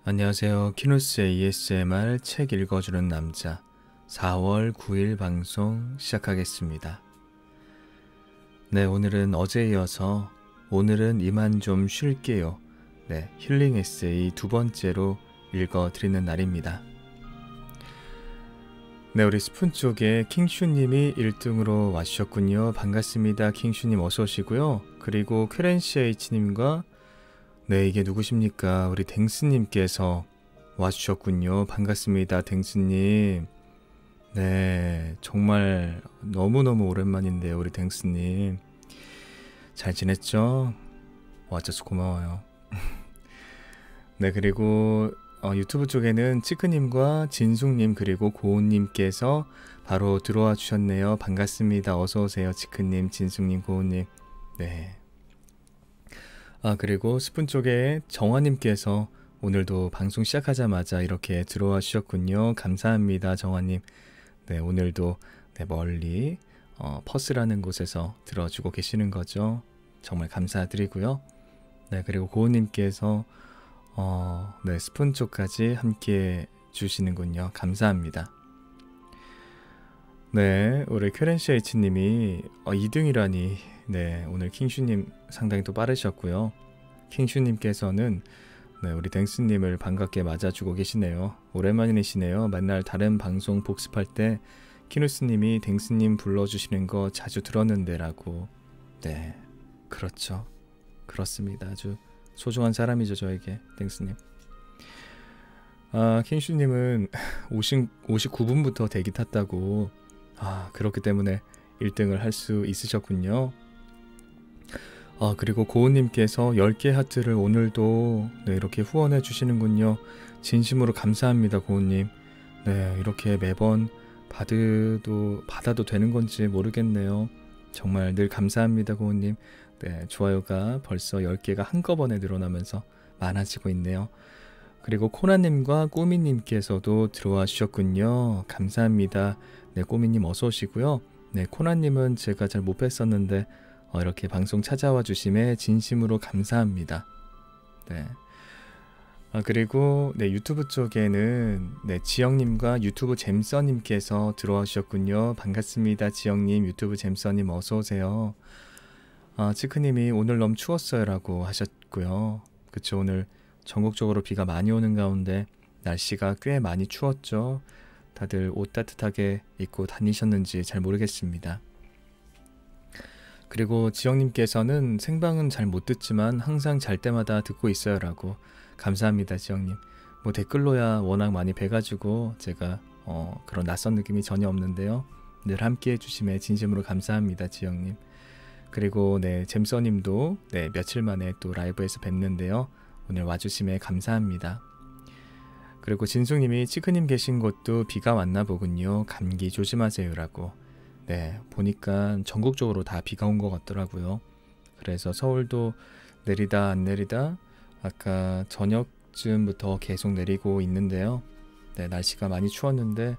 안녕하세요. 키누스 ASMR 책 읽어주는 남자 4월 9일 방송 시작하겠습니다. 네, 오늘은 어제에 이어서 오늘은 이만 좀 쉴게요. 네, 힐링 에세이 두 번째로 읽어드리는 날입니다. 네, 우리 스푼 쪽에 킹슈님이 1등으로 와주셨군요. 반갑습니다. 킹슈님 어서 오시고요. 그리고 큐렌CH님과 네, 이게 누구십니까? 우리 댕스님께서 와주셨군요. 반갑습니다. 댕스님. 네, 정말 너무너무 오랜만인데요. 우리 댕스님. 잘 지냈죠? 와줘서 고마워요. 네, 그리고 유튜브 쪽에는 치크님과 진숙님 그리고 고은님께서 바로 들어와 주셨네요. 반갑습니다. 어서오세요. 치크님, 진숙님, 고은님. 네. 그리고 스푼 쪽에 정화님께서 오늘도 방송 시작하자마자 이렇게 들어와 주셨군요. 감사합니다. 정화님. 네, 오늘도 네, 멀리 퍼스라는 곳에서 들어주고 계시는 거죠. 정말 감사드리고요. 네, 그리고 고은님께서 네, 스푼 쪽까지 함께 주시는군요. 감사합니다. 네, 우리 큐렌CH님이 2등이라니 네, 오늘 킹슈님 상당히 또 빠르셨고요. 킹슈님께서는 네, 우리 댕스님을 반갑게 맞아주고 계시네요. 오랜만이시네요. 맨날 다른 방송 복습할 때 키누스님이 댕스님 불러주시는 거 자주 들었는데 라고. 네, 그렇죠. 그렇습니다. 아주 소중한 사람이죠, 저에게 댕스님. 킹슈님은 59분부터 대기 탔다고. 그렇기 때문에 1등을 할 수 있으셨군요. 그리고 고은님께서 10개 하트를 오늘도 네, 이렇게 후원해 주시는군요. 진심으로 감사합니다, 고은님. 네, 이렇게 매번 받아도 되는 건지 모르겠네요. 정말 늘 감사합니다, 고은님. 네, 좋아요가 벌써 10개가 한꺼번에 늘어나면서 많아지고 있네요. 그리고 코나님과 꼬미님께서도 들어와 주셨군요. 감사합니다. 네, 꼬미님 어서 오시고요. 네, 코나님은 제가 잘 못 뵀었는데 이렇게 방송 찾아와 주심에 진심으로 감사합니다. 네. 그리고 네, 유튜브 쪽에는 네, 지영님과 유튜브 잼서님께서 들어와 주셨군요. 반갑습니다. 지영님, 유튜브 잼서님 어서 오세요. 치크님이 오늘 너무 추웠어요 라고 하셨고요. 그쵸, 오늘 전국적으로 비가 많이 오는 가운데 날씨가 꽤 많이 추웠죠. 다들 옷 따뜻하게 입고 다니셨는지 잘 모르겠습니다. 그리고 지영님께서는 생방은 잘 못 듣지만 항상 잘 때마다 듣고 있어요 라고. 감사합니다, 지영님. 뭐 댓글로야 워낙 많이 뵈가지고 제가 그런 낯선 느낌이 전혀 없는데요. 늘 함께 해주심에 진심으로 감사합니다, 지영님. 그리고 네, 잼서님도 네, 며칠 만에 또 라이브에서 뵙는데요. 오늘 와주심에 감사합니다. 그리고 진숙님이 치크님 계신 곳도 비가 왔나 보군요. 감기 조심하세요 라고. 네, 보니까 전국적으로 다 비가 온 것 같더라고요. 그래서 서울도 내리다 안 내리다 아까 저녁쯤부터 계속 내리고 있는데요. 네, 날씨가 많이 추웠는데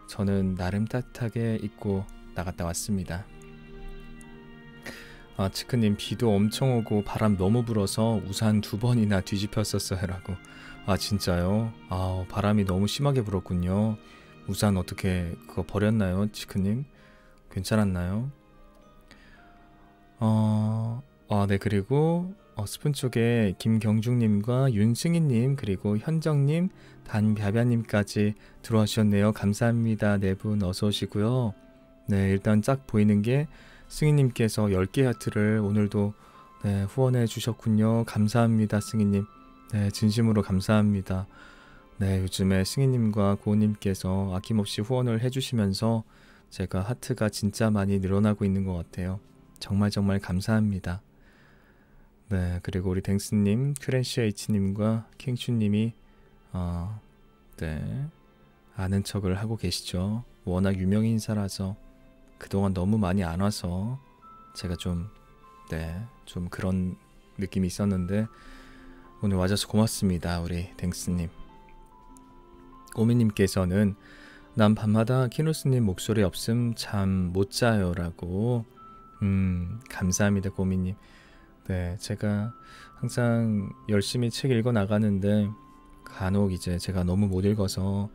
저는 나름 따뜻하게 입고 나갔다 왔습니다. 치크님 비도 엄청 오고 바람 너무 불어서 우산 2번이나 뒤집혔었어요 라고. 진짜요? 바람이 너무 심하게 불었군요. 우산 어떻게 그거 버렸나요, 치크님? 괜찮았나요? 네, 그리고 스푼 쪽에 김경중님과 윤승희님 그리고 현정님, 단벼벼님까지 들어와 주셨네요. 감사합니다. 네 분 어서 오시고요. 네, 일단 쫙 보이는 게 승희님께서 10개 하트를 오늘도 네, 후원해 주셨군요. 감사합니다, 승희님. 네, 진심으로 감사합니다. 네, 요즘에 승희님과 고은님께서 아낌없이 후원을 해주시면서 제가 하트가 진짜 많이 늘어나고 있는 것 같아요. 정말 정말 감사합니다. 네, 그리고 우리 댕스님, 큐렌CH님과 킹슈님이 네, 아는 척을 하고 계시죠. 워낙 유명 인사라서 그동안 너무 많이 안 와서 제가 좀 그런 느낌이 있었는데 오늘 와줘서 고맙습니다. 우리 댕스님. 꼬미님께서는 난 밤마다 키누스님 목소리 없음 잠 못 자요 라고. 감사합니다, 꼬미님. 네, 제가 항상 열심히 책 읽어 나가는데 간혹 이제 제가 너무 못 읽어서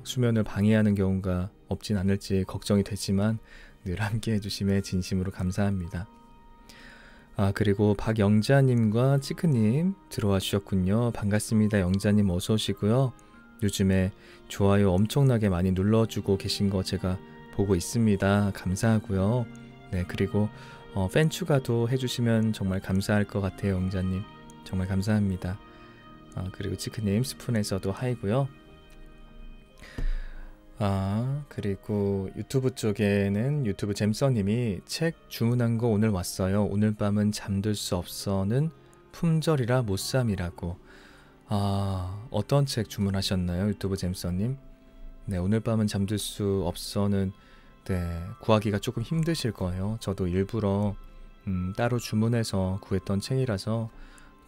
수면을 방해하는 경우가 없진 않을지 걱정이 되지만 늘 함께 해주심에 진심으로 감사합니다. 그리고 박영자님과 치크님 들어와 주셨군요. 반갑습니다. 영자님 어서 오시고요. 요즘에 좋아요 엄청나게 많이 눌러주고 계신 거 제가 보고 있습니다. 감사하고요. 네, 그리고 팬 추가도 해주시면 정말 감사할 것 같아요. 영자님 정말 감사합니다. 그리고 치크님 스푼에서도 하이고요. 그리고 유튜브 쪽에는 유튜브 잼서님이 책 주문한 거 오늘 왔어요. 오늘 밤은 잠들 수 없어는 품절이라 못삼이라고. 어떤 책 주문하셨나요? 유튜브 잼서님. 네, 오늘 밤은 잠들 수 없어는 구하기가 조금 힘드실 거예요. 저도 일부러 따로 주문해서 구했던 책이라서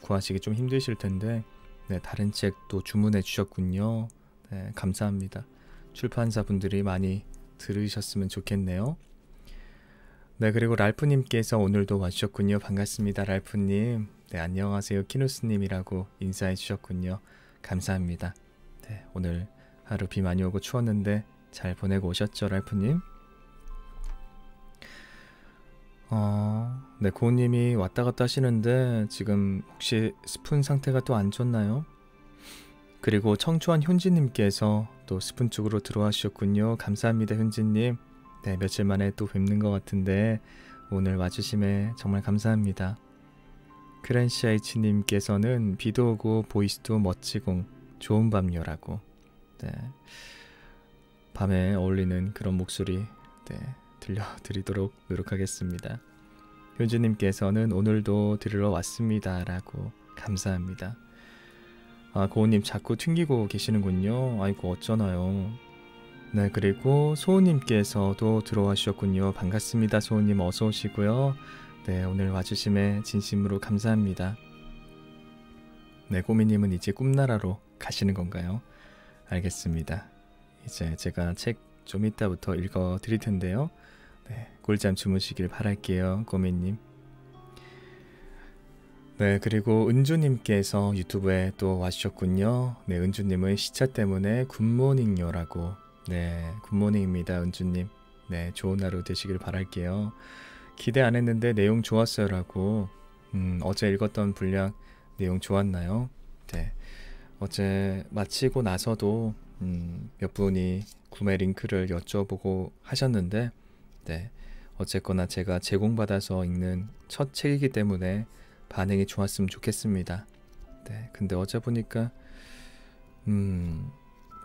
구하시기 좀 힘드실 텐데 네, 다른 책도 주문해 주셨군요. 네, 감사합니다. 출판사분들이 많이 들으셨으면 좋겠네요. 네, 그리고 랄프님께서 오늘도 와주셨군요. 반갑습니다. 랄프님. 네, 안녕하세요. 키누스님이라고 인사해 주셨군요. 감사합니다. 네, 오늘 하루 비 많이 오고 추웠는데 잘 보내고 오셨죠, 랄프님? 네, 고우님이 왔다 갔다 하시는데 지금 혹시 스푼 상태가 또 안 좋나요? 그리고 청초한 현지님께서 또 스푼 쪽으로 들어와 주셨군요. 감사합니다, 현지님. 네, 며칠 만에 또 뵙는 것 같은데 오늘 와주심에 정말 감사합니다. 크랜시아이치님께서는 비도 오고 보이스도 멋지고 좋은 밤요라고. 네, 밤에 어울리는 그런 목소리 들려드리도록 노력하겠습니다. 현주님께서는 오늘도 들으러 왔습니다 라고. 감사합니다. 고우님 자꾸 튕기고 계시는군요. 아이고 어쩌나요. 네, 그리고 소우님께서도 들어와 주셨군요. 반갑습니다. 소우님 어서 오시고요. 네, 오늘 와주심에 진심으로 감사합니다. 네, 꼬미님은 이제 꿈나라로 가시는 건가요? 알겠습니다. 이제 제가 책 좀 이따부터 읽어 드릴 텐데요. 네, 꿀잠 주무시길 바랄게요, 꼬미님. 네, 그리고 은주님께서 유튜브에 또 와주셨군요. 네, 은주님은 시차 때문에 굿모닝요라고. 네, 굿모닝입니다, 은주님. 네, 좋은 하루 되시길 바랄게요. 기대 안 했는데 내용 좋았어요라고. 어제 읽었던 분량 내용 좋았나요? 네, 어제 마치고 나서도 몇 분이 구매 링크를 여쭤보고 하셨는데 네, 어쨌거나 제가 제공받아서 읽는 첫 책이기 때문에 반응이 좋았으면 좋겠습니다. 네, 근데 어제 보니까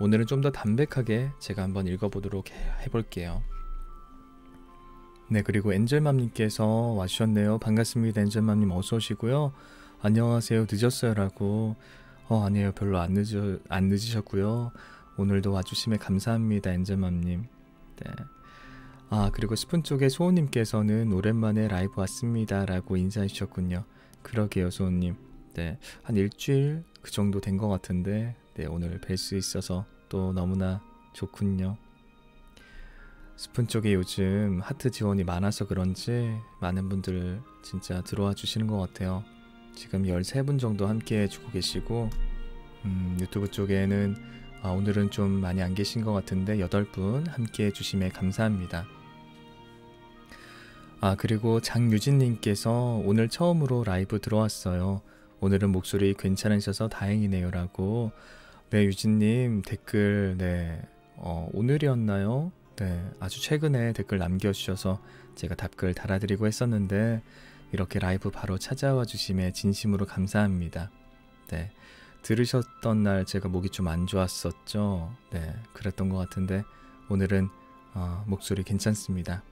오늘은 좀 더 담백하게 제가 한번 읽어보도록 해볼게요. 네, 그리고 엔젤맘님께서 와주셨네요. 반갑습니다. 엔젤맘님 어서 오시고요. 안녕하세요. 늦었어요 라고. 아니에요. 별로 안 늦으셨고요. 오늘도 와주심에 감사합니다. 엔젤맘님. 네. 그리고 스푼 쪽에 소우님께서는 오랜만에 라이브 왔습니다 라고 인사해 주셨군요. 그러게요, 소우님. 네, 한 일주일 그 정도 된 것 같은데 네, 오늘 뵐 수 있어서 또 너무나 좋군요. 스푼 쪽에 요즘 하트 지원이 많아서 그런지 많은 분들 진짜 들어와 주시는 것 같아요. 지금 13분 정도 함께 해주고 계시고 유튜브 쪽에는 오늘은 좀 많이 안 계신 것 같은데 8분 함께 해주심에 감사합니다. 그리고 장유진님께서 오늘 처음으로 라이브 들어왔어요. 오늘은 목소리 괜찮으셔서 다행이네요 라고. 네, 유진님 댓글 오늘이었나요? 네, 아주 최근에 댓글 남겨주셔서 제가 답글 달아드리고 했었는데 이렇게 라이브 바로 찾아와 주심에 진심으로 감사합니다. 네, 들으셨던 날 제가 목이 좀 안 좋았었죠. 네, 그랬던 것 같은데 오늘은 목소리 괜찮습니다.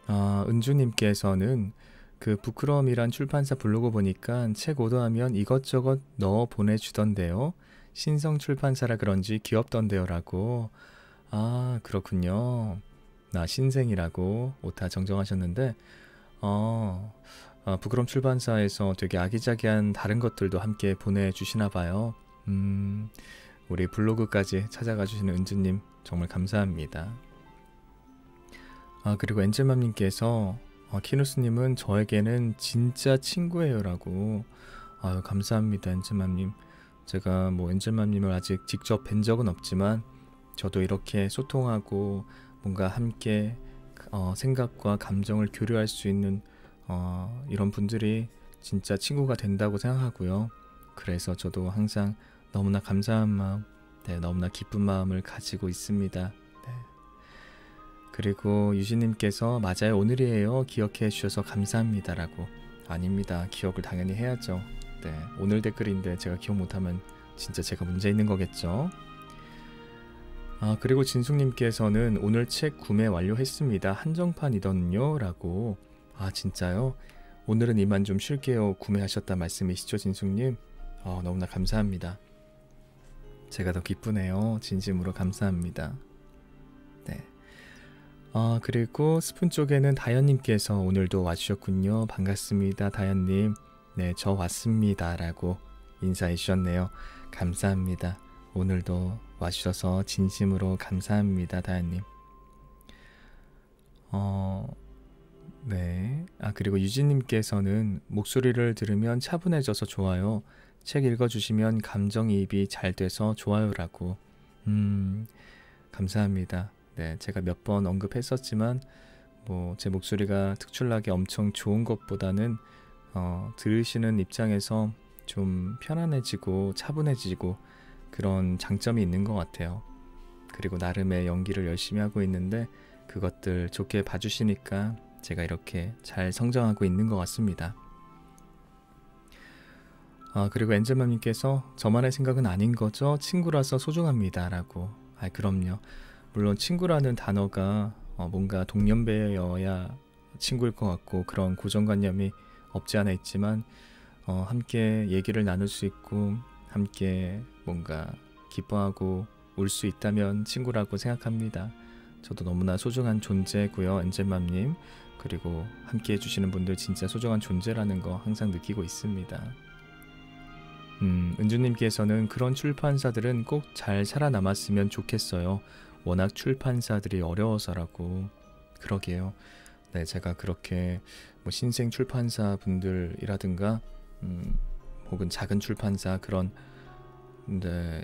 은주님께서는 그 부끄러움이란 출판사 블로그 보니까 책 오더하면 이것저것 넣어 보내주던데요. 신성 출판사라 그런지 귀엽던데요 라고. 그렇군요. 나 신생이라고 오타 정정하셨는데 부끄럼 출판사에서 되게 아기자기한 다른 것들도 함께 보내주시나 봐요. 우리 블로그까지 찾아가 주시는 은주님 정말 감사합니다. 그리고 엔젤맘님께서 키누스님은 저에게는 진짜 친구예요 라고. 아유, 감사합니다, 엔젤맘님. 제가 뭐 엔젤맘님을 아직 직접 뵌 적은 없지만 저도 이렇게 소통하고 뭔가 함께 생각과 감정을 교류할 수 있는 이런 분들이 진짜 친구가 된다고 생각하고요. 그래서 저도 항상 너무나 감사한 마음, 네, 너무나 기쁜 마음을 가지고 있습니다. 네. 그리고 유진님께서 맞아요, 오늘이에요. 기억해 주셔서 감사합니다라고. 아닙니다. 기억을 당연히 해야죠. 네, 오늘 댓글인데 제가 기억 못하면 진짜 제가 문제 있는 거겠죠. 그리고 진숙님께서는 오늘 책 구매 완료했습니다. 한정판이던요 라고. 진짜요? 오늘은 이만 좀 쉴게요 구매하셨단 말씀이시죠, 진숙님? 너무나 감사합니다. 제가 더 기쁘네요. 진심으로 감사합니다. 네. 그리고 스푼 쪽에는 다현님께서 오늘도 와주셨군요. 반갑습니다, 다현님. 네, 저 왔습니다 라고 인사해 주셨네요. 감사합니다. 오늘도 와주셔서 진심으로 감사합니다, 다현님. 네. 그리고 유진님께서는 목소리를 들으면 차분해져서 좋아요. 책 읽어주시면 감정이입이 잘 돼서 좋아요라고. 감사합니다. 네, 제가 몇 번 언급했었지만 뭐 제 목소리가 특출나게 엄청 좋은 것보다는 들으시는 입장에서 좀 편안해지고 차분해지고 그런 장점이 있는 것 같아요. 그리고 나름의 연기를 열심히 하고 있는데 그것들 좋게 봐주시니까 제가 이렇게 잘 성장하고 있는 것 같습니다. 그리고 엔젤맘님께서 저만의 생각은 아닌 거죠? 친구라서 소중합니다 라고. 그럼요. 물론 친구라는 단어가 뭔가 동년배여야 친구일 것 같고 그런 고정관념이 없지 않아 있지만 함께 얘기를 나눌 수 있고 함께 뭔가 기뻐하고 울 수 있다면 친구라고 생각합니다. 저도 너무나 소중한 존재고요, 엔젤맘님. 그리고 함께 해주시는 분들 진짜 소중한 존재라는 거 항상 느끼고 있습니다. 은주님께서는 그런 출판사들은 꼭 잘 살아남았으면 좋겠어요. 워낙 출판사들이 어려워서라고. 그러게요. 네, 제가 그렇게 뭐 신생 출판사 분들이라든가 혹은 작은 출판사 그런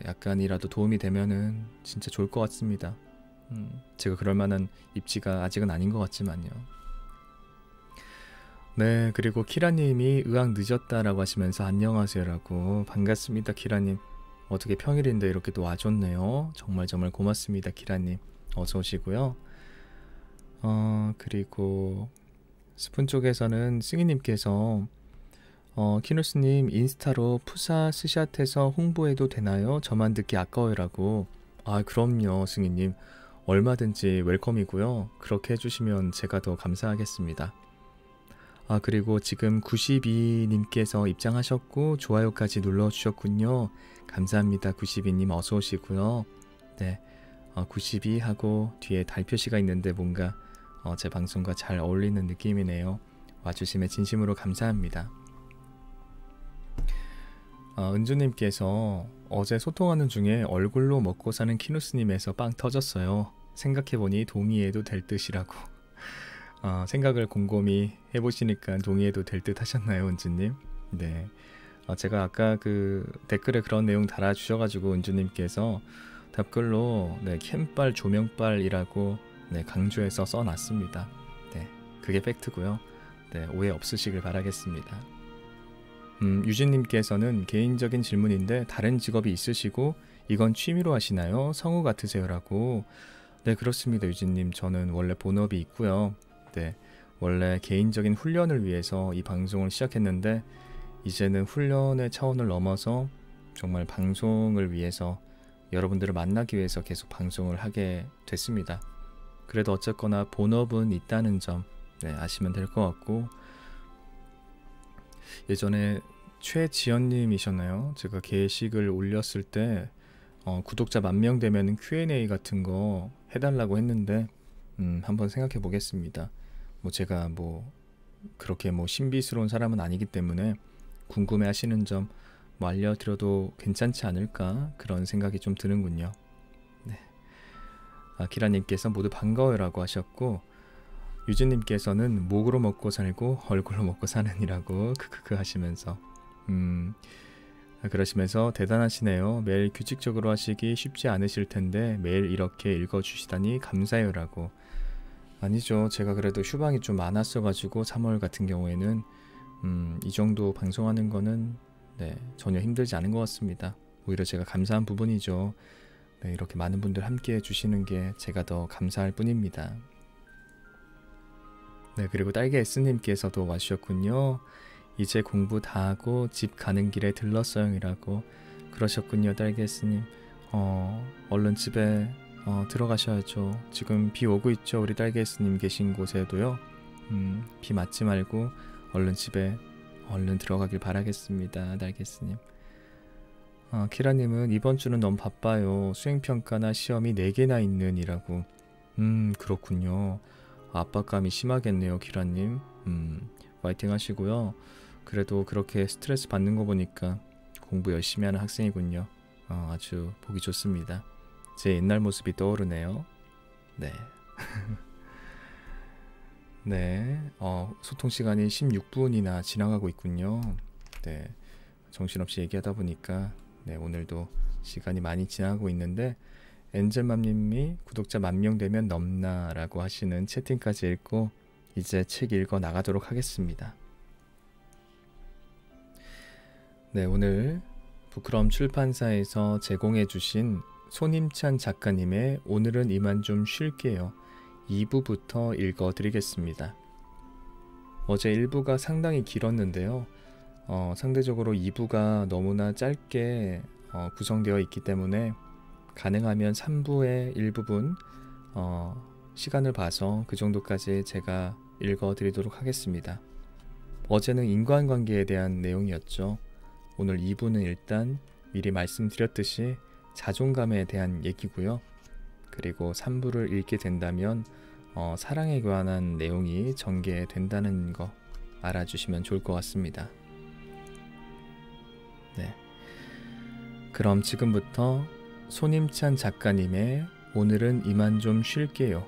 약간이라도 도움이 되면은 진짜 좋을 것 같습니다. 제가 그럴 만한 입지가 아직은 아닌 것 같지만요. 네, 그리고 키라님이 의학 늦었다라고 하시면서 안녕하세요라고. 반갑습니다, 키라님. 어떻게 평일인데 이렇게 또 와줬네요. 정말 고맙습니다, 키라님. 어서 오시고요. 그리고 스푼 쪽에서는 승희님께서 키누스님 인스타로 푸사 스샷해서 홍보해도 되나요? 저만 듣기 아까워요라고. 그럼요, 승희님. 얼마든지 웰컴이고요. 그렇게 해주시면 제가 더 감사하겠습니다. 그리고 지금 92님께서 입장하셨고 좋아요까지 눌러주셨군요. 감사합니다, 92님. 어서 오시고요. 네, 92 하고 뒤에 달 표시가 있는데 뭔가 제 방송과 잘 어울리는 느낌이네요. 와주심에 진심으로 감사합니다. 은주님께서 어제 소통하는 중에 얼굴로 먹고 사는 키누스님에서 빵 터졌어요. 생각해보니 동의해도 될 듯이라고. 생각을 곰곰이 해보시니까 동의해도 될 듯 하셨나요, 은주님? 네. 제가 아까 그 댓글에 그런 내용 달아주셔가지고 은주님께서 답글로 네, 캠빨 조명빨이라고 네, 강조해서 써놨습니다. 네, 그게 팩트고요. 네, 오해 없으시길 바라겠습니다. 유진님께서는 개인적인 질문인데 다른 직업이 있으시고 이건 취미로 하시나요? 성우 같으세요? 라고. 네, 그렇습니다, 유진님. 저는 원래 본업이 있고요. 네, 원래 개인적인 훈련을 위해서 이 방송을 시작했는데 이제는 훈련의 차원을 넘어서 정말 방송을 위해서 여러분들을 만나기 위해서 계속 방송을 하게 됐습니다. 그래도 어쨌거나 본업은 있다는 점 아시면 될 것 같고, 예전에 최지연님이셨나요? 제가 게시글 올렸을 때 구독자 10,000명 되면 Q&A 같은 거 해달라고 했는데 한번 생각해 보겠습니다. 제가 그렇게 신비스러운 사람은 아니기 때문에 궁금해 하시는 점 알려드려도 괜찮지 않을까 그런 생각이 좀 드는군요. 네. 기라님께서 모두 반가워요라고 하셨고, 유진님께서는 목으로 먹고 살고 얼굴로 먹고 사는이라고 크크크 하시면서 그러시면서 대단하시네요. 매일 규칙적으로 하시기 쉽지 않으실 텐데 매일 이렇게 읽어주시다니 감사해요라고. 아니죠. 제가 그래도 휴방이 좀 많았어가지고 3월 같은 경우에는 이 정도 방송하는 거는 전혀 힘들지 않은 것 같습니다. 오히려 제가 감사한 부분이죠. 이렇게 많은 분들 함께 해주시는 게 제가 더 감사할 뿐입니다. 그리고 딸기 S님께서도 와주셨군요. 이제 공부 다 하고 집 가는 길에 들렀어요이라고. 그러셨군요. 딸기 S님. 얼른 집에 들어가셔야죠. 지금 비 오고 있죠. 우리 딸기 S님 계신 곳에도요. 비 맞지 말고 얼른 집에 얼른 들어가길 바라겠습니다. 딸기 S님. 키라님은 이번 주는 너무 바빠요. 수행평가나 시험이 4개나 있는 이라고. 그렇군요. 압박감이 심하겠네요. 키라님. 파이팅 하시고요. 그래도 그렇게 스트레스 받는 거 보니까 공부 열심히 하는 학생이군요. 아주 보기 좋습니다. 제 옛날 모습이 떠오르네요. 네. 네. 소통 시간이 16분이나 지나가고 있군요. 네. 정신없이 얘기하다 보니까 오늘도 시간이 많이 지나가고 있는데, 엔젤맘님이 구독자 10,000명 되면 넘나 라고 하시는 채팅까지 읽고 이제 책 읽어 나가도록 하겠습니다. 오늘 부끄럼 출판사에서 제공해 주신 손임찬 작가님의 오늘은 이만 좀 쉴게요 2부부터 읽어 드리겠습니다. 어제 1부가 상당히 길었는데요. 상대적으로 2부가 너무나 짧게 구성되어 있기 때문에 가능하면 3부의 일부분 시간을 봐서 그 정도까지 제가 읽어드리도록 하겠습니다. 어제는 인간관계에 대한 내용이었죠. 오늘 2부는 일단 미리 말씀드렸듯이 자존감에 대한 얘기고요. 그리고 3부를 읽게 된다면 사랑에 관한 내용이 전개된다는 거 알아주시면 좋을 것 같습니다. 그럼 지금부터 손임찬 작가님의 오늘은 이만 좀 쉴게요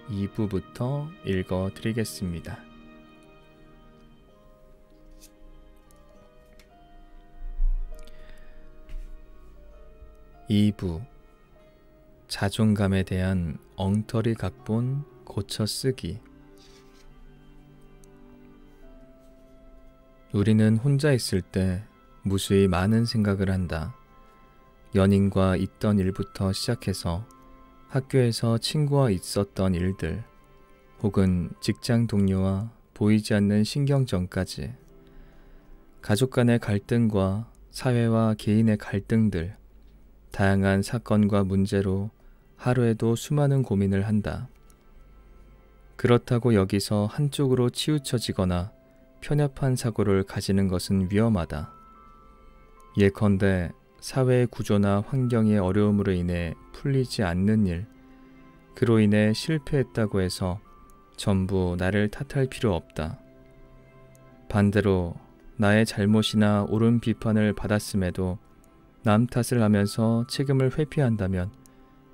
2부부터 읽어드리겠습니다. (2부) 자존감에 대한 엉터리 각본 고쳐쓰기. 우리는 혼자 있을 때 무수히 많은 생각을 한다. 연인과 있던 일부터 시작해서 학교에서 친구와 있었던 일들, 혹은 직장 동료와 보이지 않는 신경전까지, 가족 간의 갈등과 사회와 개인의 갈등들, 다양한 사건과 문제로 하루에도 수많은 고민을 한다. 그렇다고 여기서 한쪽으로 치우쳐지거나 편협한 사고를 가지는 것은 위험하다. 예컨대 사회의 구조나 환경의 어려움으로 인해 풀리지 않는 일, 그로 인해 실패했다고 해서 전부 나를 탓할 필요 없다. 반대로 나의 잘못이나 옳은 비판을 받았음에도 남 탓을 하면서 책임을 회피한다면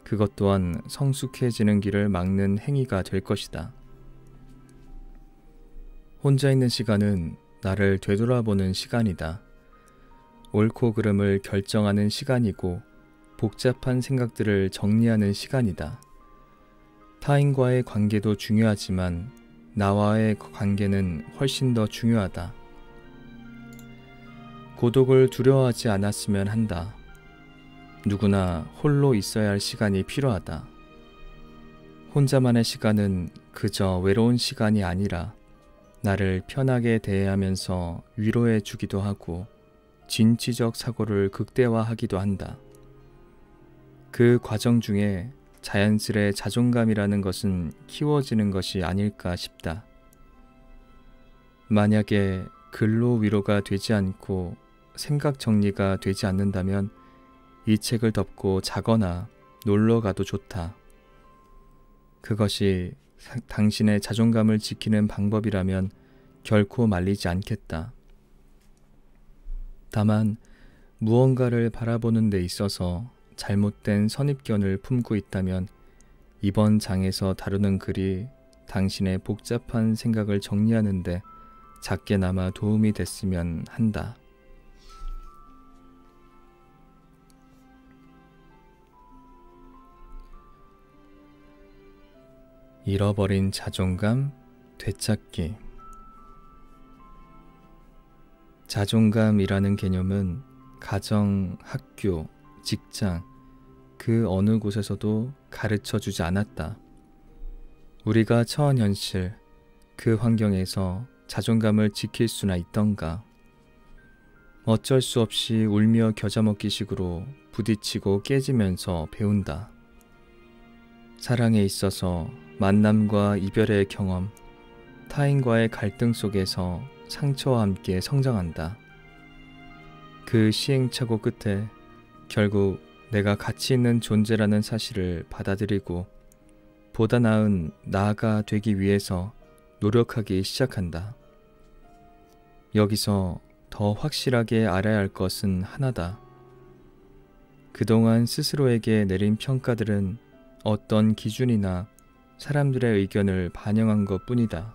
그것 또한 성숙해지는 길을 막는 행위가 될 것이다. 혼자 있는 시간은 나를 되돌아보는 시간이다. 옳고 그름을 결정하는 시간이고 복잡한 생각들을 정리하는 시간이다. 타인과의 관계도 중요하지만 나와의 관계는 훨씬 더 중요하다. 고독을 두려워하지 않았으면 한다. 누구나 홀로 있어야 할 시간이 필요하다. 혼자만의 시간은 그저 외로운 시간이 아니라 나를 편하게 대하면서 위로해 주기도 하고 진취적 사고를 극대화하기도 한다. 그 과정 중에 자연스레 자존감이라는 것은 키워지는 것이 아닐까 싶다. 만약에 글로 위로가 되지 않고 생각 정리가 되지 않는다면 이 책을 덮고 자거나 놀러 가도 좋다. 그것이 당신의 자존감을 지키는 방법이라면 결코 말리지 않겠다. 다만 무언가를 바라보는 데 있어서 잘못된 선입견을 품고 있다면 이번 장에서 다루는 글이 당신의 복잡한 생각을 정리하는 데 작게나마 도움이 됐으면 한다. 잃어버린 자존감 되찾기. 자존감이라는 개념은 가정, 학교, 직장, 그 어느 곳에서도 가르쳐주지 않았다. 우리가 처한 현실, 그 환경에서 자존감을 지킬 수나 있던가. 어쩔 수 없이 울며 겨자먹기식으로 부딪히고 깨지면서 배운다. 사랑에 있어서 만남과 이별의 경험, 타인과의 갈등 속에서 상처와 함께 성장한다. 그 시행착오 끝에 결국 내가 가치 있는 존재라는 사실을 받아들이고 보다 나은 나아가 되기 위해서 노력하기 시작한다. 여기서 더 확실하게 알아야 할 것은 하나다. 그동안 스스로에게 내린 평가들은 어떤 기준이나 사람들의 의견을 반영한 것 뿐이다.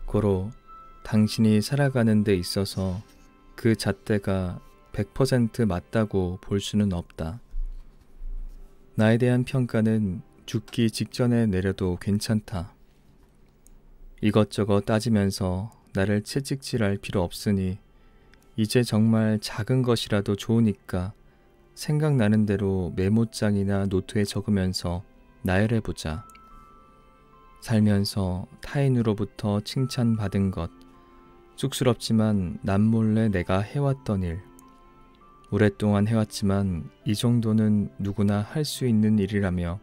고로 당신이 살아가는 데 있어서 그 잣대가 100% 맞다고 볼 수는 없다. 나에 대한 평가는 죽기 직전에 내려도 괜찮다. 이것저것 따지면서 나를 채찍질할 필요 없으니 이제 정말 작은 것이라도 좋으니까 생각나는 대로 메모장이나 노트에 적으면서 나열해보자. 살면서 타인으로부터 칭찬받은 것, 쑥스럽지만 남몰래 내가 해왔던 일, 오랫동안 해왔지만 이 정도는 누구나 할 수 있는 일이라며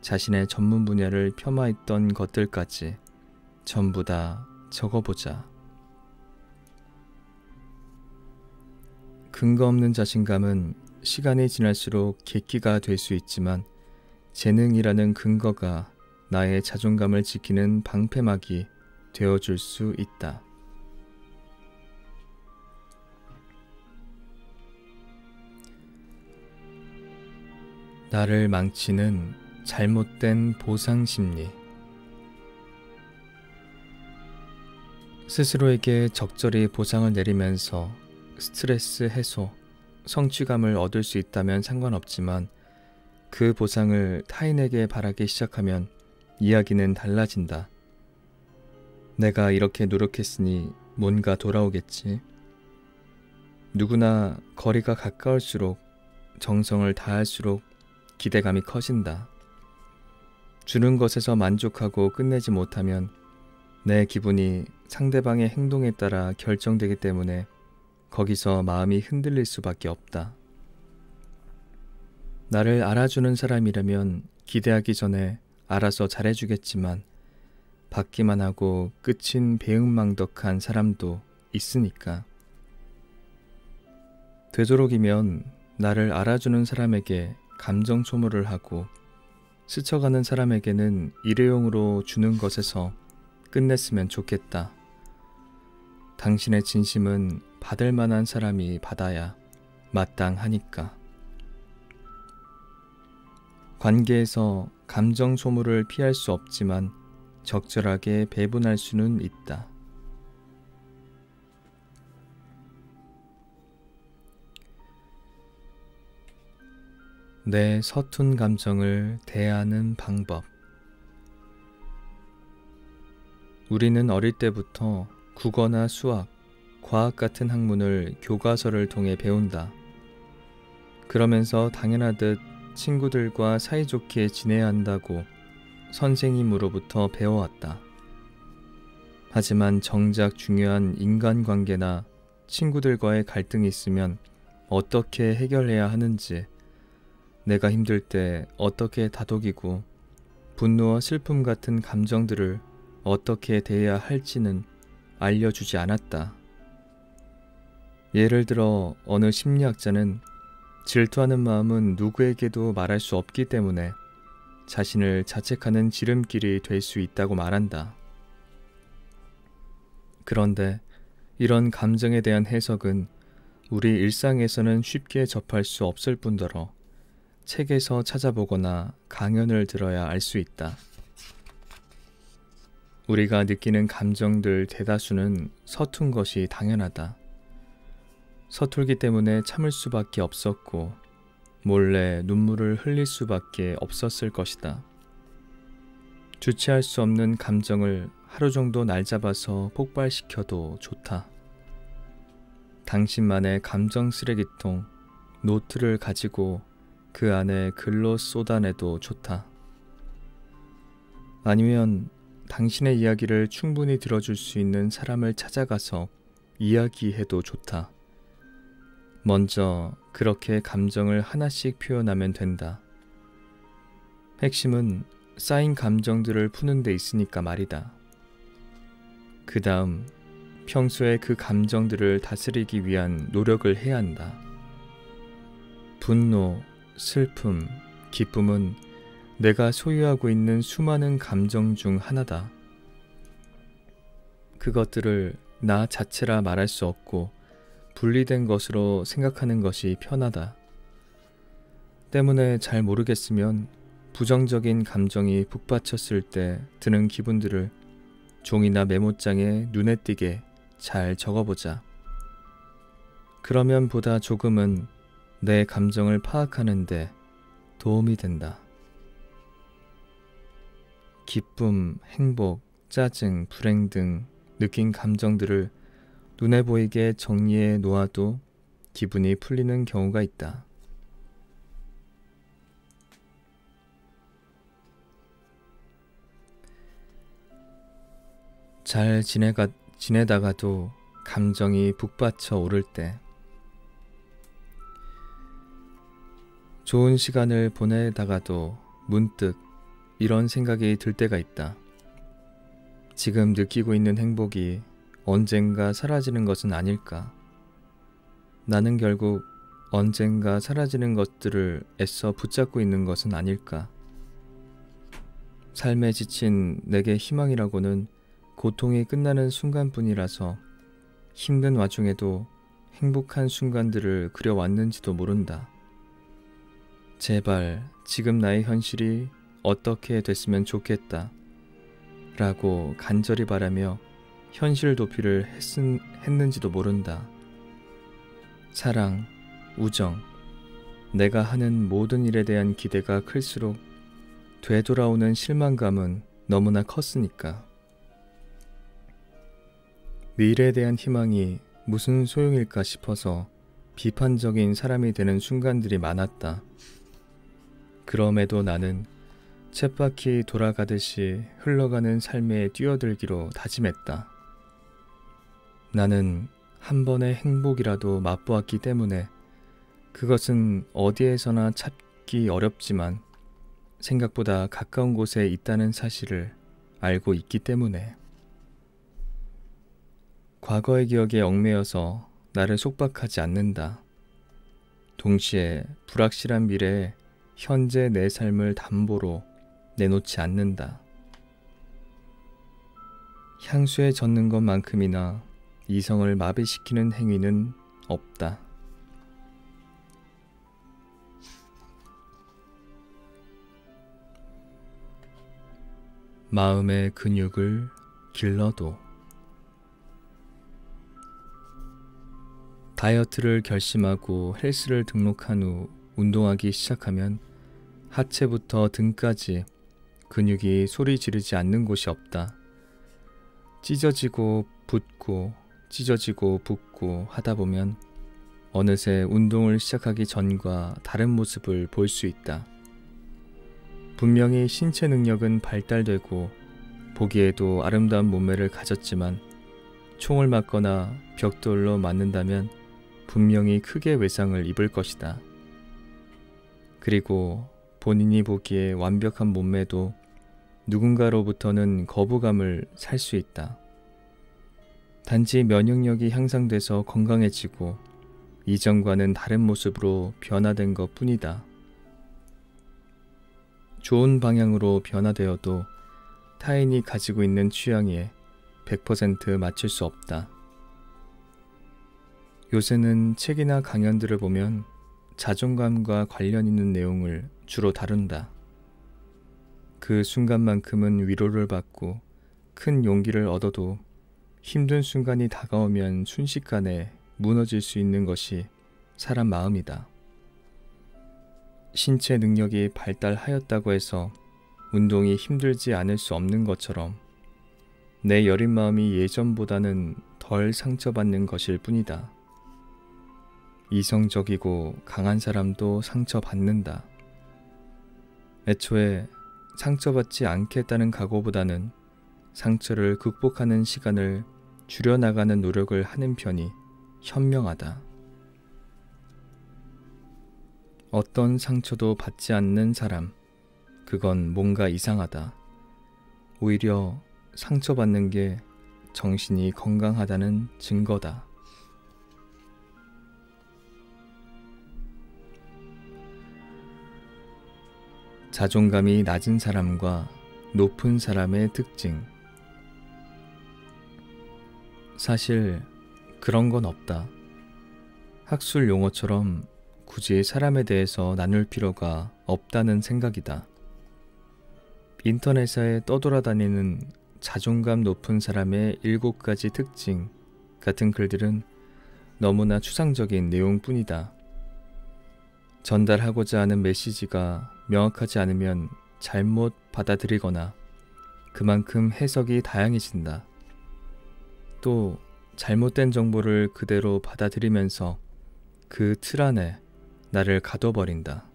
자신의 전문 분야를 폄하했던 것들까지 전부 다 적어보자. 근거 없는 자신감은 시간이 지날수록 객기가 될 수 있지만 재능이라는 근거가 나의 자존감을 지키는 방패막이 되어줄 수 있다. 나를 망치는 잘못된 보상 심리. 스스로에게 적절히 보상을 내리면서 스트레스 해소, 성취감을 얻을 수 있다면 상관없지만 그 보상을 타인에게 바라기 시작하면 이야기는 달라진다. 내가 이렇게 노력했으니 뭔가 돌아오겠지. 누구나 거리가 가까울수록 정성을 다할수록 기대감이 커진다. 주는 것에서 만족하고 끝내지 못하면 내 기분이 상대방의 행동에 따라 결정되기 때문에 거기서 마음이 흔들릴 수밖에 없다. 나를 알아주는 사람이라면 기대하기 전에 알아서 잘해주겠지만 받기만 하고 끝인 배은망덕한 사람도 있으니까. 되도록이면 나를 알아주는 사람에게 감정 소모를 하고 스쳐가는 사람에게는 일회용으로 주는 것에서 끝냈으면 좋겠다. 당신의 진심은 받을 만한 사람이 받아야 마땅하니까. 관계에서 감정 소모를 피할 수 없지만 적절하게 배분할 수는 있다. 내 서툰 감정을 대하는 방법. 우리는 어릴 때부터 국어나 수학, 과학 같은 학문을 교과서를 통해 배운다. 그러면서 당연하듯 친구들과 사이좋게 지내야 한다고 선생님으로부터 배워왔다. 하지만 정작 중요한 인간관계나 친구들과의 갈등이 있으면 어떻게 해결해야 하는지, 내가 힘들 때 어떻게 다독이고 분노와 슬픔 같은 감정들을 어떻게 대해야 할지는 알려주지 않았다. 예를 들어 어느 심리학자는 질투하는 마음은 누구에게도 말할 수 없기 때문에 자신을 자책하는 지름길이 될 수 있다고 말한다. 그런데 이런 감정에 대한 해석은 우리 일상에서는 쉽게 접할 수 없을 뿐더러 책에서 찾아보거나 강연을 들어야 알 수 있다. 우리가 느끼는 감정들 대다수는 서툰 것이 당연하다. 서툴기 때문에 참을 수밖에 없었고 몰래 눈물을 흘릴 수밖에 없었을 것이다. 주체할 수 없는 감정을 하루 정도 날 잡아서 폭발시켜도 좋다. 당신만의 감정 쓰레기통, 노트를 가지고 그 안에 글로 쏟아내도 좋다. 아니면 당신의 이야기를 충분히 들어줄 수 있는 사람을 찾아가서 이야기해도 좋다. 먼저 그렇게 감정을 하나씩 표현하면 된다. 핵심은 쌓인 감정들을 푸는 데 있으니까 말이다. 그 다음 평소에 그 감정들을 다스리기 위한 노력을 해야 한다. 분노, 슬픔, 기쁨은 내가 소유하고 있는 수많은 감정 중 하나다. 그것들을 나 자체라 말할 수 없고 분리된 것으로 생각하는 것이 편하다. 때문에 잘 모르겠으면 부정적인 감정이 북받쳤을 때 드는 기분들을 종이나 메모장에 눈에 띄게 잘 적어보자. 그러면 보다 조금은 내 감정을 파악하는 데 도움이 된다. 기쁨, 행복, 짜증, 불행 등 느낀 감정들을 눈에 보이게 정리해 놓아도 기분이 풀리는 경우가 있다. 잘 지내다가도 감정이 북받쳐 오를 때, 좋은 시간을 보내다가도 문득 이런 생각이 들 때가 있다. 지금 느끼고 있는 행복이 언젠가 사라지는 것은 아닐까? 나는 결국 언젠가 사라지는 것들을 애써 붙잡고 있는 것은 아닐까? 삶에 지친 내게 희망이라고는 고통이 끝나는 순간뿐이라서 힘든 와중에도 행복한 순간들을 그려왔는지도 모른다. 제발 지금 나의 현실이 어떻게 됐으면 좋겠다 라고 간절히 바라며 현실 도피를 했는지도 모른다. 사랑, 우정, 내가 하는 모든 일에 대한 기대가 클수록 되돌아오는 실망감은 너무나 컸으니까. 미래에 대한 희망이 무슨 소용일까 싶어서 비판적인 사람이 되는 순간들이 많았다. 그럼에도 나는 쳇바퀴 돌아가듯이 흘러가는 삶에 뛰어들기로 다짐했다. 나는 한 번의 행복이라도 맛보았기 때문에 그것은 어디에서나 찾기 어렵지만 생각보다 가까운 곳에 있다는 사실을 알고 있기 때문에. 과거의 기억에 얽매여서 나를 속박하지 않는다. 동시에 불확실한 미래에 현재 내 삶을 담보로 내놓지 않는다. 향수에 젖는 것만큼이나 이성을 마비시키는 행위는 없다. 마음의 근육을 길러도. 다이어트를 결심하고 헬스를 등록한 후 운동하기 시작하면 하체부터 등까지 근육이 소리 지르지 않는 곳이 없다. 찢어지고 붓고 찢어지고 붓고 하다 보면 어느새 운동을 시작하기 전과 다른 모습을 볼 수 있다. 분명히 신체 능력은 발달되고 보기에도 아름다운 몸매를 가졌지만 총을 맞거나 벽돌로 맞는다면 분명히 크게 외상을 입을 것이다. 그리고 본인이 보기에 완벽한 몸매도 누군가로부터는 거부감을 살 수 있다. 단지 면역력이 향상돼서 건강해지고 이전과는 다른 모습으로 변화된 것 뿐이다. 좋은 방향으로 변화되어도 타인이 가지고 있는 취향에 100% 맞출 수 없다. 요새는 책이나 강연들을 보면 자존감과 관련 있는 내용을 주로 다룬다. 그 순간만큼은 위로를 받고 큰 용기를 얻어도 힘든 순간이 다가오면 순식간에 무너질 수 있는 것이 사람 마음이다. 신체 능력이 발달하였다고 해서 운동이 힘들지 않을 수 없는 것처럼 내 여린 마음이 예전보다는 덜 상처받는 것일 뿐이다. 이성적이고 강한 사람도 상처받는다. 애초에 상처받지 않겠다는 각오보다는 상처를 극복하는 시간을 줄여나가는 노력을 하는 편이 현명하다. 어떤 상처도 받지 않는 사람, 그건 뭔가 이상하다. 오히려 상처받는 게 정신이 건강하다는 증거다. 자존감이 낮은 사람과 높은 사람의 특징. 사실 그런 건 없다. 학술 용어처럼 굳이 사람에 대해서 나눌 필요가 없다는 생각이다. 인터넷에 떠돌아다니는 자존감 높은 사람의 7가지 특징 같은 글들은 너무나 추상적인 내용뿐이다. 전달하고자 하는 메시지가 명확하지 않으면 잘못 받아들이거나 그만큼 해석이 다양해진다. 또 잘못된 정보를 그대로 받아들이면서 그 틀 안에 나를 가둬버린다.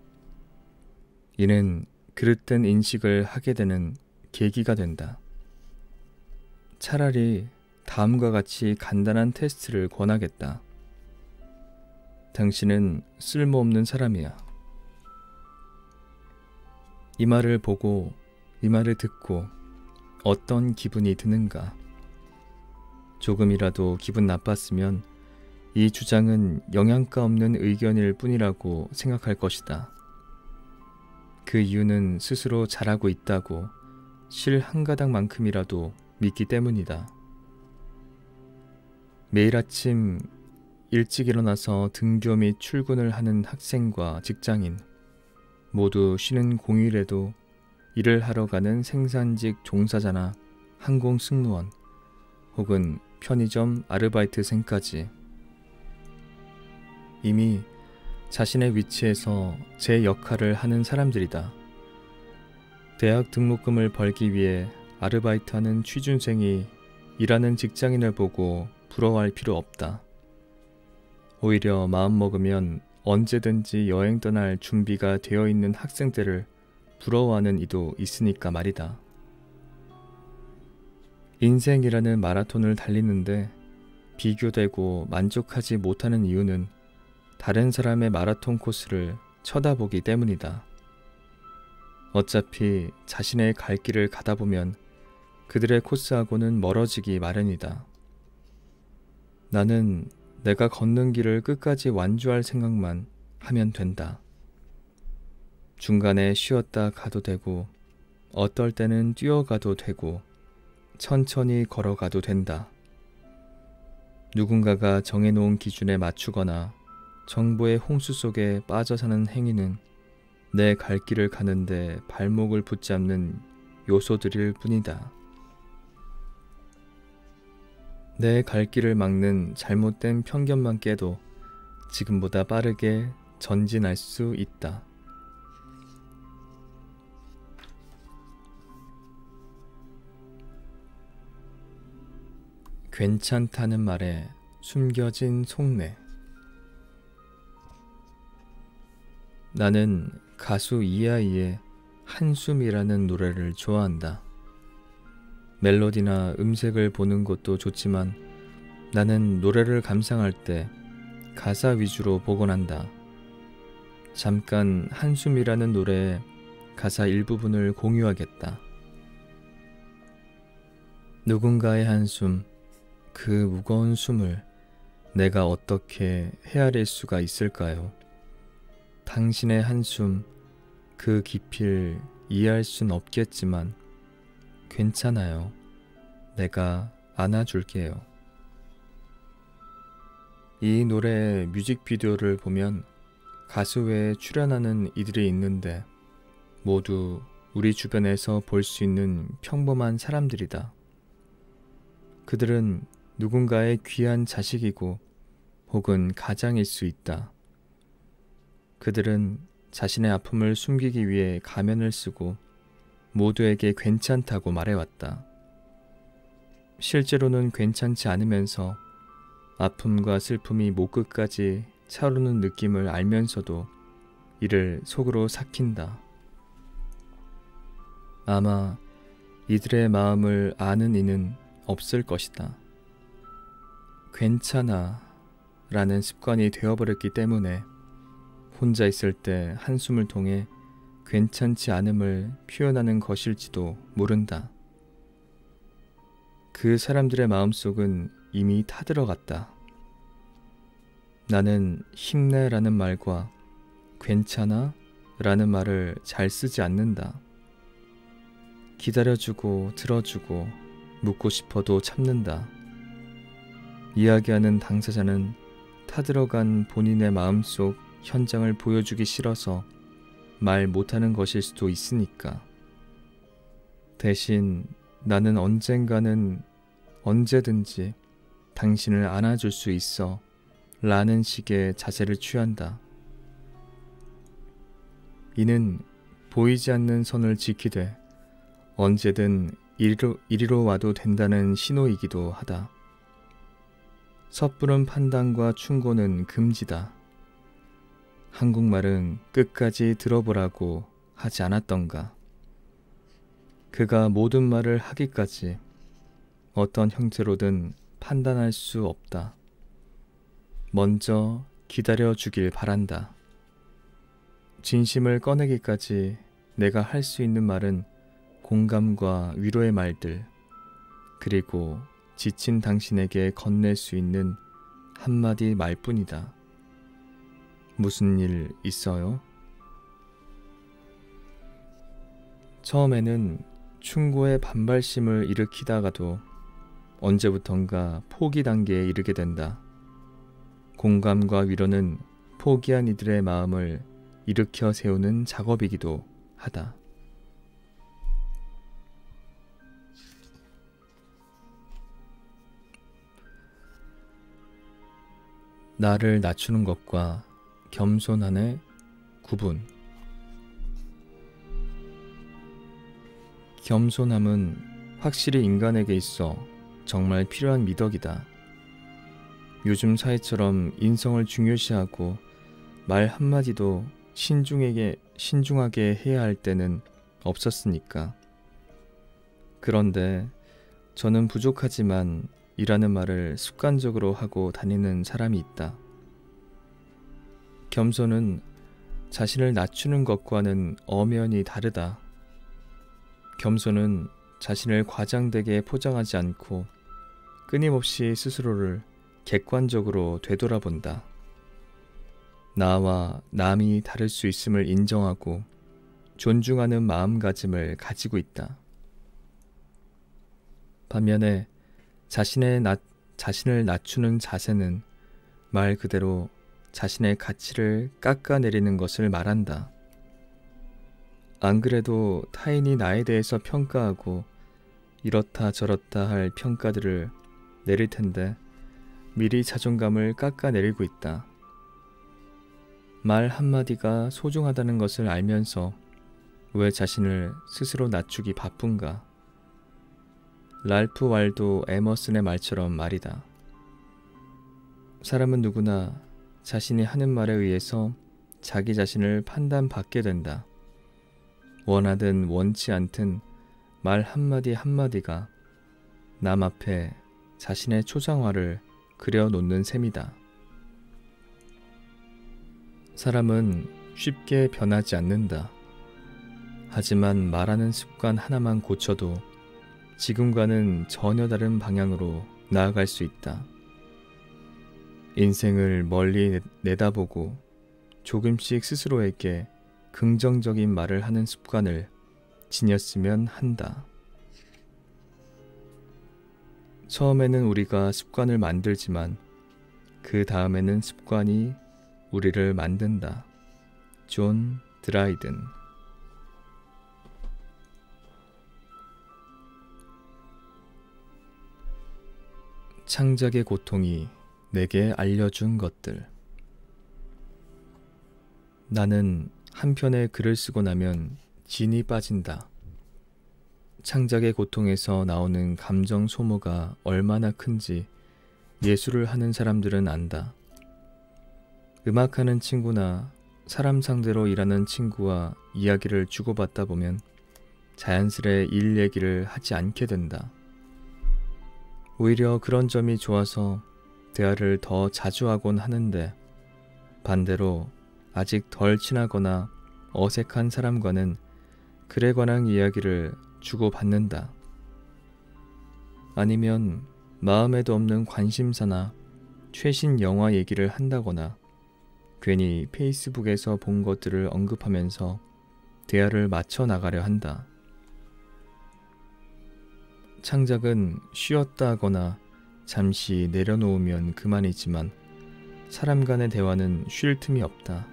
이는 그릇된 인식을 하게 되는 계기가 된다. 차라리 다음과 같이 간단한 테스트를 권하겠다. 당신은 쓸모없는 사람이야. 이 말을 보고 이 말을 듣고 어떤 기분이 드는가? 조금이라도 기분 나빴으면 이 주장은 영양가 없는 의견일 뿐이라고 생각할 것이다. 그 이유는 스스로 잘하고 있다고 실 한 가닥만큼이라도 믿기 때문이다. 매일 아침 일찍 일어나서 등교 및 출근을 하는 학생과 직장인, 모두 쉬는 공휴일에도 일을 하러 가는 생산직 종사자나 항공 승무원, 혹은 편의점 아르바이트생까지 이미 자신의 위치에서 제 역할을 하는 사람들이다. 대학 등록금을 벌기 위해 아르바이트하는 취준생이 일하는 직장인을 보고 부러워할 필요 없다. 오히려 마음먹으면 언제든지 여행 떠날 준비가 되어 있는 학생들을 부러워하는 이도 있으니까 말이다. 인생이라는 마라톤을 달리는데 비교되고 만족하지 못하는 이유는 다른 사람의 마라톤 코스를 쳐다보기 때문이다. 어차피 자신의 갈 길을 가다 보면 그들의 코스하고는 멀어지기 마련이다. 나는 내가 걷는 길을 끝까지 완주할 생각만 하면 된다. 중간에 쉬었다 가도 되고, 어떨 때는 뛰어가도 되고, 천천히 걸어가도 된다. 누군가가 정해놓은 기준에 맞추거나 정보의 홍수 속에 빠져 사는 행위는 내 갈 길을 가는데 발목을 붙잡는 요소들일 뿐이다. 내 갈 길을 막는 잘못된 편견만 깨도 지금보다 빠르게 전진할 수 있다. 괜찮다는 말에 숨겨진 속내. 나는 가수 이하이의 한숨이라는 노래를 좋아한다. 멜로디나 음색을 보는 것도 좋지만 나는 노래를 감상할 때 가사 위주로 보곤 한다. 잠깐 한숨이라는 노래의 가사 일부분을 공유하겠다. 누군가의 한숨, 그 무거운 숨을 내가 어떻게 헤아릴 수가 있을까요? 당신의 한숨, 그 깊이를 이해할 순 없겠지만 괜찮아요. 내가 안아줄게요. 이 노래의 뮤직비디오를 보면 가수 외에 출연하는 이들이 있는데 모두 우리 주변에서 볼 수 있는 평범한 사람들이다. 그들은 누군가의 귀한 자식이고 혹은 가장일 수 있다. 그들은 자신의 아픔을 숨기기 위해 가면을 쓰고 모두에게 괜찮다고 말해왔다. 실제로는 괜찮지 않으면서 아픔과 슬픔이 목 끝까지 차오르는 느낌을 알면서도 이를 속으로 삭힌다. 아마 이들의 마음을 아는 이는 없을 것이다. 괜찮아 라는 습관이 되어버렸기 때문에 혼자 있을 때 한숨을 통해 괜찮지 않음을 표현하는 것일지도 모른다. 그 사람들의 마음속은 이미 타들어갔다. 나는 힘내라는 말과 괜찮아 라는 말을 잘 쓰지 않는다. 기다려주고 들어주고 묻고 싶어도 참는다. 이야기하는 당사자는 타들어간 본인의 마음속 현장을 보여주기 싫어서 말 못하는 것일 수도 있으니까. 대신 나는 언젠가는 언제든지 당신을 안아줄 수 있어 라는 식의 자세를 취한다. 이는 보이지 않는 선을 지키되 언제든 이리로 와도 된다는 신호이기도 하다. 섣부른 판단과 충고는 금지다. 한국말은 끝까지 들어보라고 하지 않았던가. 그가 모든 말을 하기까지 어떤 형태로든 판단할 수 없다. 먼저 기다려주길 바란다. 진심을 꺼내기까지 내가 할 수 있는 말은 공감과 위로의 말들, 그리고 지친 당신에게 건넬 수 있는 한마디 말뿐이다. 무슨 일 있어요? 처음에는 충고의 반발심을 일으키다가도 언제부턴가 포기 단계에 이르게 된다. 공감과 위로는 포기한 이들의 마음을 일으켜 세우는 작업이기도 하다. 나를 낮추는 것과 겸손함의 구분. 겸손함은 확실히 인간에게 있어 정말 필요한 미덕이다. 요즘 사회처럼 인성을 중요시하고 말 한마디도 신중하게 해야 할 때는 없었으니까. 그런데 저는 부족하지만 이라는 말을 습관적으로 하고 다니는 사람이 있다. 겸손은 자신을 낮추는 것과는 엄연히 다르다. 겸손은 자신을 과장되게 포장하지 않고 끊임없이 스스로를 객관적으로 되돌아본다. 나와 남이 다를 수 있음을 인정하고 존중하는 마음가짐을 가지고 있다. 반면에 자신을 낮추는 자세는 말 그대로 자신의 가치를 깎아내리는 것을 말한다. 안 그래도 타인이 나에 대해서 평가하고 이렇다 저렇다 할 평가들을 내릴 텐데 미리 자존감을 깎아내리고 있다. 말 한마디가 소중하다는 것을 알면서 왜 자신을 스스로 낮추기 바쁜가? 랄프 waldo 에머슨의 말처럼 말이다. 사람은 누구나 자신이 하는 말에 의해서 자기 자신을 판단받게 된다. 원하든 원치 않든 말 한마디 한마디가 남 앞에 자신의 초상화를 그려놓는 셈이다. 사람은 쉽게 변하지 않는다. 하지만 말하는 습관 하나만 고쳐도 지금과는 전혀 다른 방향으로 나아갈 수 있다. 인생을 멀리 내다보고 조금씩 스스로에게 긍정적인 말을 하는 습관을 지녔으면 한다. 처음에는 우리가 습관을 만들지만 그 다음에는 습관이 우리를 만든다. 존 드라이든. 창작의 고통이 내게 알려준 것들. 나는 한 편의 글을 쓰고 나면 진이 빠진다. 창작의 고통에서 나오는 감정 소모가 얼마나 큰지 예술을 하는 사람들은 안다. 음악하는 친구나 사람 상대로 일하는 친구와 이야기를 주고받다 보면 자연스레 일 얘기를 하지 않게 된다. 오히려 그런 점이 좋아서 대화를 더 자주 하곤 하는데, 반대로 아직 덜 친하거나 어색한 사람과는 글에 관한 이야기를 주고받는다. 아니면 마음에도 없는 관심사나 최신 영화 얘기를 한다거나 괜히 페이스북에서 본 것들을 언급하면서 대화를 맞춰 나가려 한다. 창작은 쉬었다 하거나 잠시 내려놓으면 그만이지만 사람 간의 대화는 쉴 틈이 없다.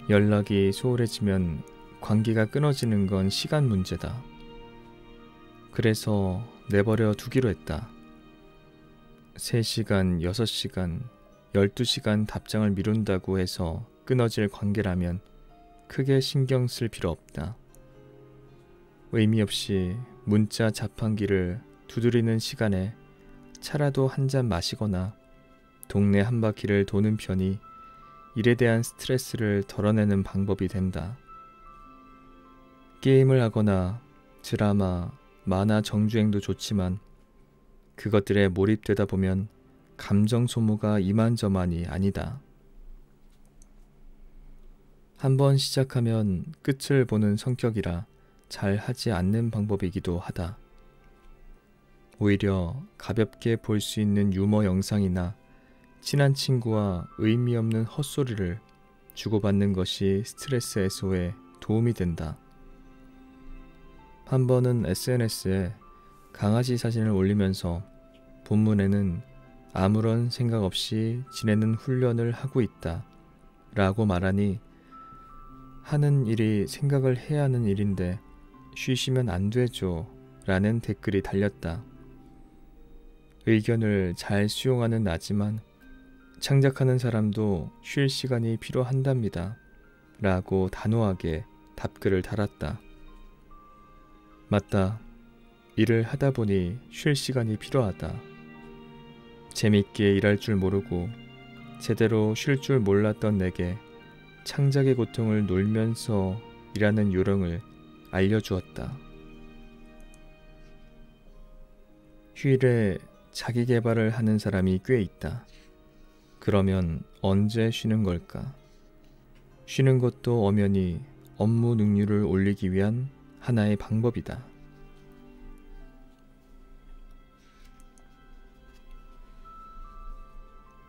연락이 소홀해지면 관계가 끊어지는 건 시간 문제다. 그래서 내버려 두기로 했다. 3시간, 6시간, 12시간 답장을 미룬다고 해서 끊어질 관계라면 크게 신경 쓸 필요 없다. 의미 없이 문자 자판기를 두드리는 시간에 차라도 한 잔 마시거나 동네 한 바퀴를 도는 편이 일에 대한 스트레스를 덜어내는 방법이 된다. 게임을 하거나 드라마, 만화 정주행도 좋지만 그것들에 몰입되다 보면 감정 소모가 이만저만이 아니다. 한번 시작하면 끝을 보는 성격이라 잘 하지 않는 방법이기도 하다. 오히려 가볍게 볼 수 있는 유머 영상이나 친한 친구와 의미 없는 헛소리를 주고받는 것이 스트레스 해소에 도움이 된다. 한 번은 SNS에 강아지 사진을 올리면서 본문에는 아무런 생각 없이 지내는 훈련을 하고 있다 라고 말하니, 하는 일이 생각을 해야 하는 일인데 쉬시면 안 되죠 라는 댓글이 달렸다. 의견을 잘 수용하는 나지만 창작하는 사람도 쉴 시간이 필요한답니다 라고 단호하게 답글을 달았다. 맞다. 일을 하다 보니 쉴 시간이 필요하다. 재밌게 일할 줄 모르고 제대로 쉴 줄 몰랐던 내게 창작의 고통을 놀면서 일하는 요령을 알려주었다. 휴일에 자기 개발을 하는 사람이 꽤 있다. 그러면 언제 쉬는 걸까? 쉬는 것도 엄연히 업무 능률을 올리기 위한 하나의 방법이다.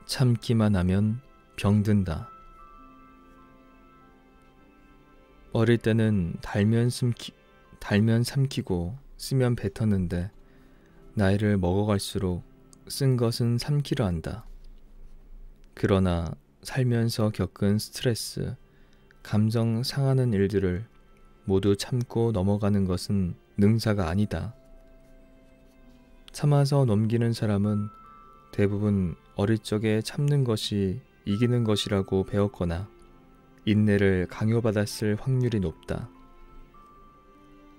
참기만 하면 병든다. 어릴 때는 달면 삼키고 쓰면 뱉었는데 나이를 먹어갈수록 쓴 것은 삼키려 한다. 그러나 살면서 겪은 스트레스, 감정 상하는 일들을 모두 참고 넘어가는 것은 능사가 아니다. 참아서 넘기는 사람은 대부분 어릴 적에 참는 것이 이기는 것이라고 배웠거나 인내를 강요받았을 확률이 높다.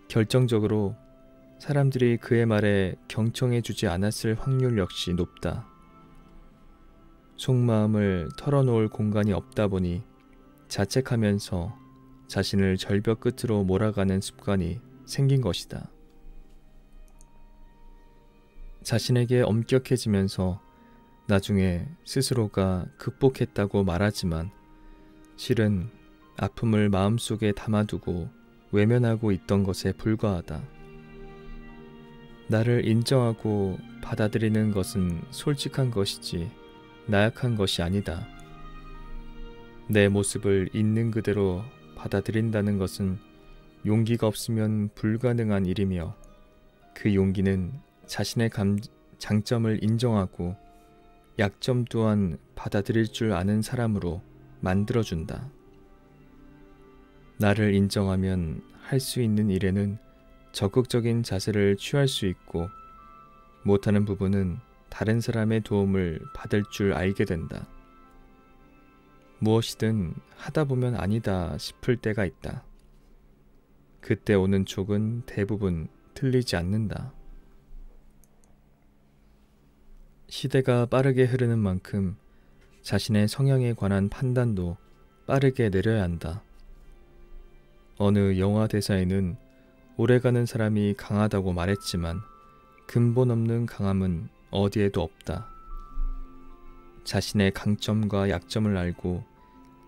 결정적으로 사람들이 그의 말에 경청해주지 않았을 확률 역시 높다. 속마음을 털어놓을 공간이 없다 보니 자책하면서 자신을 절벽 끝으로 몰아가는 습관이 생긴 것이다. 자신에게 엄격해지면서 나중에 스스로가 극복했다고 말하지만 실은 아픔을 마음속에 담아두고 외면하고 있던 것에 불과하다. 나를 인정하고 받아들이는 것은 솔직한 것이지 나약한 것이 아니다. 내 모습을 있는 그대로 받아들인다는 것은 용기가 없으면 불가능한 일이며, 그 용기는 자신의 장점을 인정하고 약점 또한 받아들일 줄 아는 사람으로 만들어준다. 나를 인정하면 할 수 있는 일에는 적극적인 자세를 취할 수 있고, 못하는 부분은 다른 사람의 도움을 받을 줄 알게 된다. 무엇이든 하다 보면 아니다 싶을 때가 있다. 그때 오는 촉은 대부분 틀리지 않는다. 시대가 빠르게 흐르는 만큼 자신의 성향에 관한 판단도 빠르게 내려야 한다. 어느 영화 대사에는 오래가는 사람이 강하다고 말했지만 근본 없는 강함은 어디에도 없다. 자신의 강점과 약점을 알고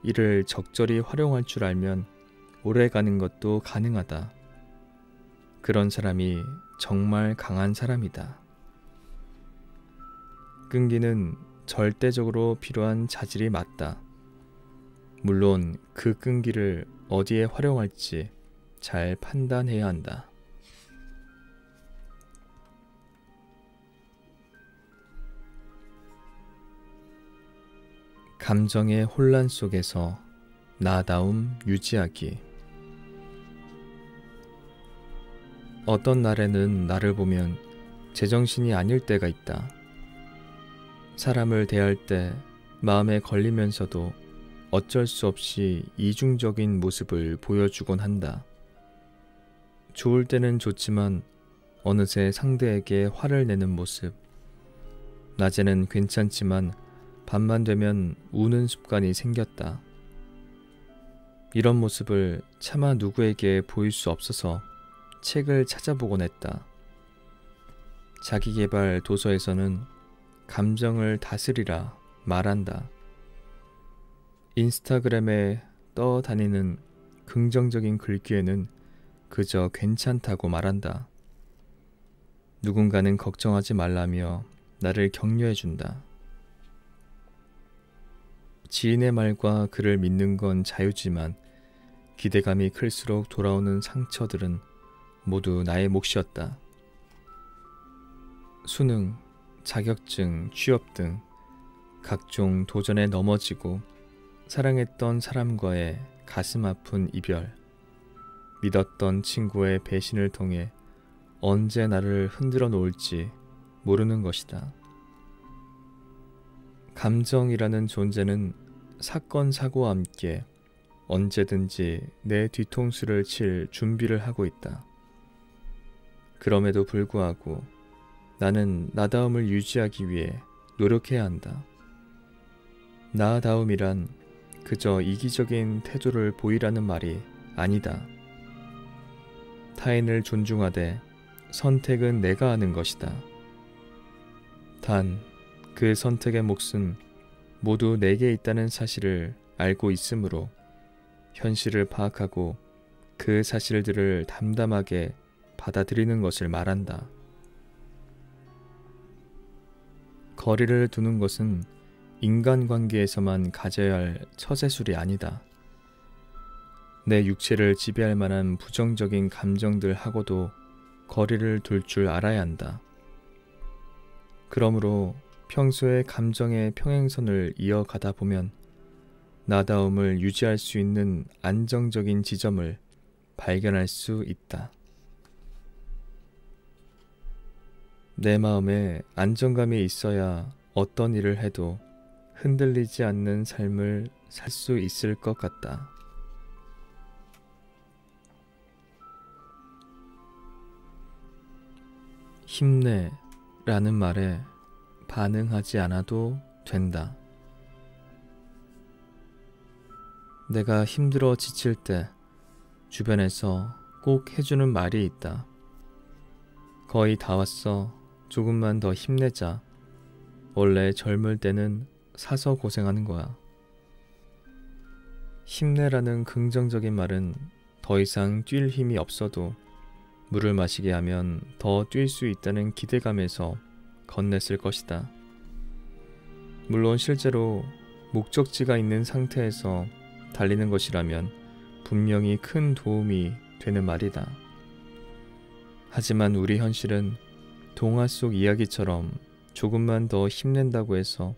이를 적절히 활용할 줄 알면 오래가는 것도 가능하다. 그런 사람이 정말 강한 사람이다. 끈기는 절대적으로 필요한 자질이 맞다. 물론 그 끈기를 어디에 활용할지 잘 판단해야 한다. 감정의 혼란 속에서 나다움 유지하기. 어떤 날에는 나를 보면 제정신이 아닐 때가 있다. 사람을 대할 때 마음에 걸리면서도 어쩔 수 없이 이중적인 모습을 보여주곤 한다. 좋을 때는 좋지만 어느새 상대에게 화를 내는 모습. 낮에는 괜찮지만 밤만 되면 우는 습관이 생겼다. 이런 모습을 차마 누구에게 보일 수 없어서 책을 찾아보곤 했다. 자기계발 도서에서는 감정을 다스리라 말한다. 인스타그램에 떠다니는 긍정적인 글귀에는 그저 괜찮다고 말한다. 누군가는 걱정하지 말라며 나를 격려해준다. 지인의 말과 그를 믿는 건 자유지만 기대감이 클수록 돌아오는 상처들은 모두 나의 몫이었다. 수능, 자격증, 취업 등 각종 도전에 넘어지고 사랑했던 사람과의 가슴 아픈 이별, 믿었던 친구의 배신을 통해 언제 나를 흔들어 놓을지 모르는 것이다. 감정이라는 존재는 사건, 사고와 함께 언제든지 내 뒤통수를 칠 준비를 하고 있다. 그럼에도 불구하고 나는 나다움을 유지하기 위해 노력해야 한다. 나다움이란 그저 이기적인 태도를 보이라는 말이 아니다. 타인을 존중하되 선택은 내가 하는 것이다. 단, 그 선택의 몫은 모두 내게 있다는 사실을 알고 있으므로 현실을 파악하고 그 사실들을 담담하게 받아들이는 것을 말한다. 거리를 두는 것은 인간관계에서만 가져야 할 처세술이 아니다. 내 육체를 지배할 만한 부정적인 감정들하고도 거리를 둘 줄 알아야 한다. 그러므로 평소에 감정의 평행선을 이어가다 보면 나다움을 유지할 수 있는 안정적인 지점을 발견할 수 있다. 내 마음에 안정감이 있어야 어떤 일을 해도 흔들리지 않는 삶을 살 수 있을 것 같다. 힘내 라는 말에 반응하지 않아도 된다. 내가 힘들어 지칠 때 주변에서 꼭 해주는 말이 있다. 거의 다 왔어. 조금만 더 힘내자. 원래 젊을 때는 사서 고생하는 거야. 힘내라는 긍정적인 말은 더 이상 뛸 힘이 없어도 물을 마시게 하면 더 뛸 수 있다는 기대감에서 건넸을 것이다. 물론 실제로 목적지가 있는 상태에서 달리는 것이라면 분명히 큰 도움이 되는 말이다. 하지만 우리 현실은 동화 속 이야기처럼 조금만 더 힘낸다고 해서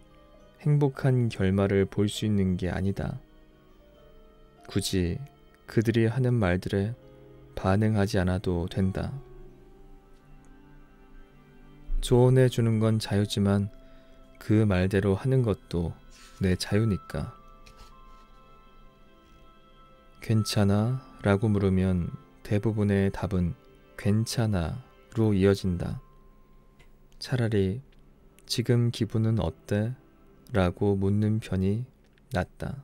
행복한 결말을 볼 수 있는 게 아니다. 굳이 그들이 하는 말들에 반응하지 않아도 된다. 조언해 주는 건 자유지만 그 말대로 하는 것도 내 자유니까. 괜찮아? 라고 물으면 대부분의 답은 괜찮아로 이어진다. 차라리 지금 기분은 어때? 라고 묻는 편이 낫다.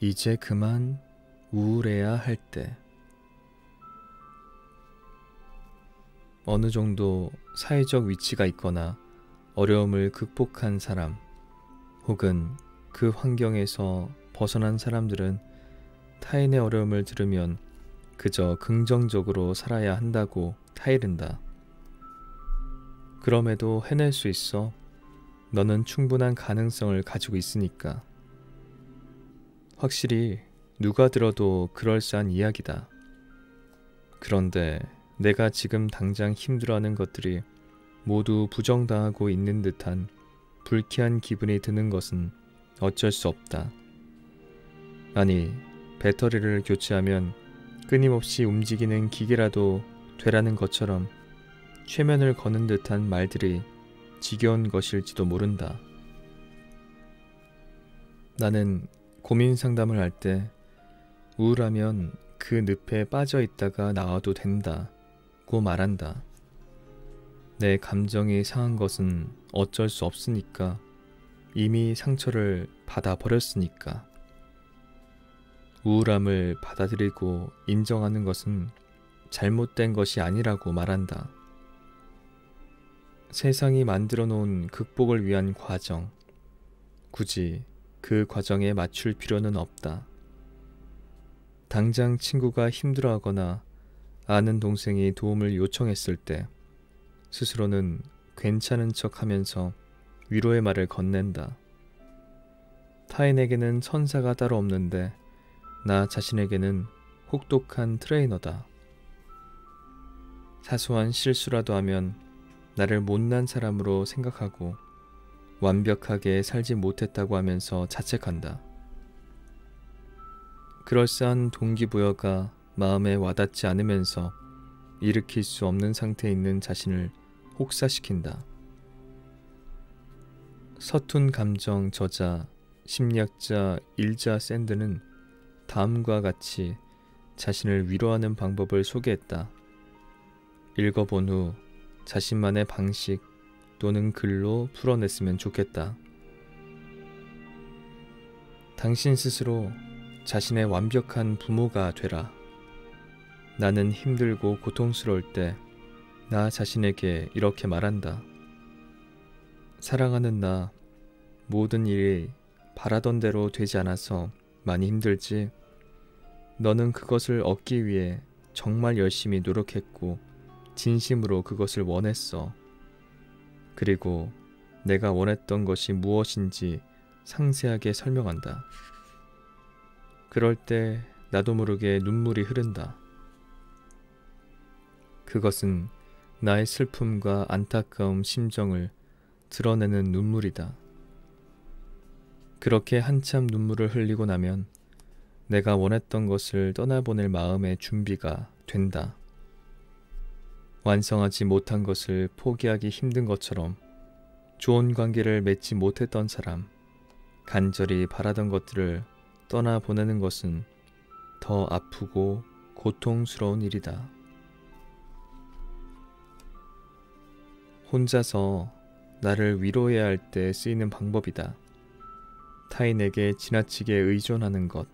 이제 그만 우울해야 할 때. 어느 정도 사회적 위치가 있거나 어려움을 극복한 사람, 혹은 그 환경에서 벗어난 사람들은 타인의 어려움을 들으면 그저 긍정적으로 살아야 한다고 타이른다. 그럼에도 해낼 수 있어. 너는 충분한 가능성을 가지고 있으니까. 확실히 누가 들어도 그럴싸한 이야기다. 그런데 내가 지금 당장 힘들어하는 것들이 모두 부정당하고 있는 듯한 불쾌한 기분이 드는 것은 어쩔 수 없다. 아니, 배터리를 교체하면 끊임없이 움직이는 기계라도 되라는 것처럼 최면을 거는 듯한 말들이 지겨운 것일지도 모른다. 나는 고민 상담을 할 때 우울하면 그 늪에 빠져 있다가 나와도 된다고 말한다. 내 감정이 상한 것은 어쩔 수 없으니까. 이미 상처를 받아버렸으니까. 우울함을 받아들이고 인정하는 것은 잘못된 것이 아니라고 말한다. 세상이 만들어 놓은 극복을 위한 과정, 굳이 그 과정에 맞출 필요는 없다. 당장 친구가 힘들어하거나 아는 동생이 도움을 요청했을 때 스스로는 괜찮은 척하면서 위로의 말을 건넨다. 타인에게는 천사가 따로 없는데 나 자신에게는 혹독한 트레이너다. 사소한 실수라도 하면 나를 못난 사람으로 생각하고 완벽하게 살지 못했다고 하면서 자책한다. 그럴싸한 동기부여가 마음에 와닿지 않으면서 일으킬 수 없는 상태에 있는 자신을 혹사시킨다. 서툰 감정 저자, 심리학자 일자 샌드는 다음과 같이 자신을 위로하는 방법을 소개했다. 읽어본 후 자신만의 방식 또는 글로 풀어냈으면 좋겠다. 당신 스스로 자신의 완벽한 부모가 되라. 나는 힘들고 고통스러울 때 나 자신에게 이렇게 말한다. 사랑하는 나, 모든 일이 바라던 대로 되지 않아서 많이 힘들지. 너는 그것을 얻기 위해 정말 열심히 노력했고 진심으로 그것을 원했어. 그리고 내가 원했던 것이 무엇인지 상세하게 설명한다. 그럴 때 나도 모르게 눈물이 흐른다. 그것은 나의 슬픔과 안타까움 심정을 드러내는 눈물이다. 그렇게 한참 눈물을 흘리고 나면 내가 원했던 것을 떠나보낼 마음의 준비가 된다. 완성하지 못한 것을 포기하기 힘든 것처럼 좋은 관계를 맺지 못했던 사람, 간절히 바라던 것들을 떠나보내는 것은 더 아프고 고통스러운 일이다. 혼자서 나를 위로해야 할 때 쓰이는 방법이다. 타인에게 지나치게 의존하는 것,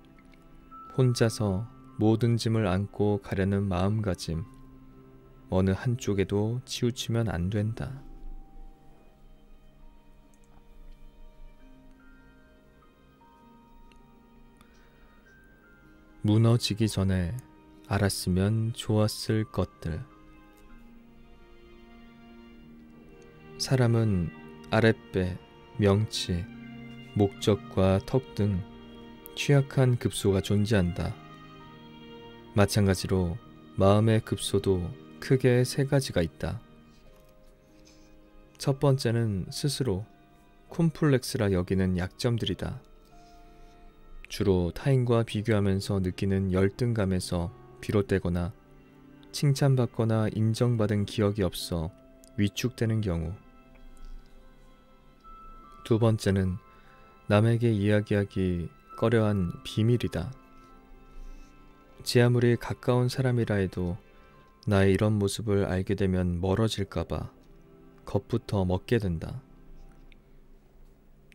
혼자서 모든 짐을 안고 가려는 마음가짐, 어느 한쪽에도 치우치면 안 된다. 무너지기 전에 알았으면 좋았을 것들. 사람은 아랫배, 명치, 목적과 턱 등 취약한 급소가 존재한다. 마찬가지로 마음의 급소도 크게 세 가지가 있다. 첫 번째는 스스로 콤플렉스라 여기는 약점들이다. 주로 타인과 비교하면서 느끼는 열등감에서 비롯되거나 칭찬받거나 인정받은 기억이 없어 위축되는 경우, 두 번째는 남에게 이야기하기 꺼려한 비밀이다. 제 아무리 가까운 사람이라 해도 나의 이런 모습을 알게 되면 멀어질까봐 겁부터 먹게 된다.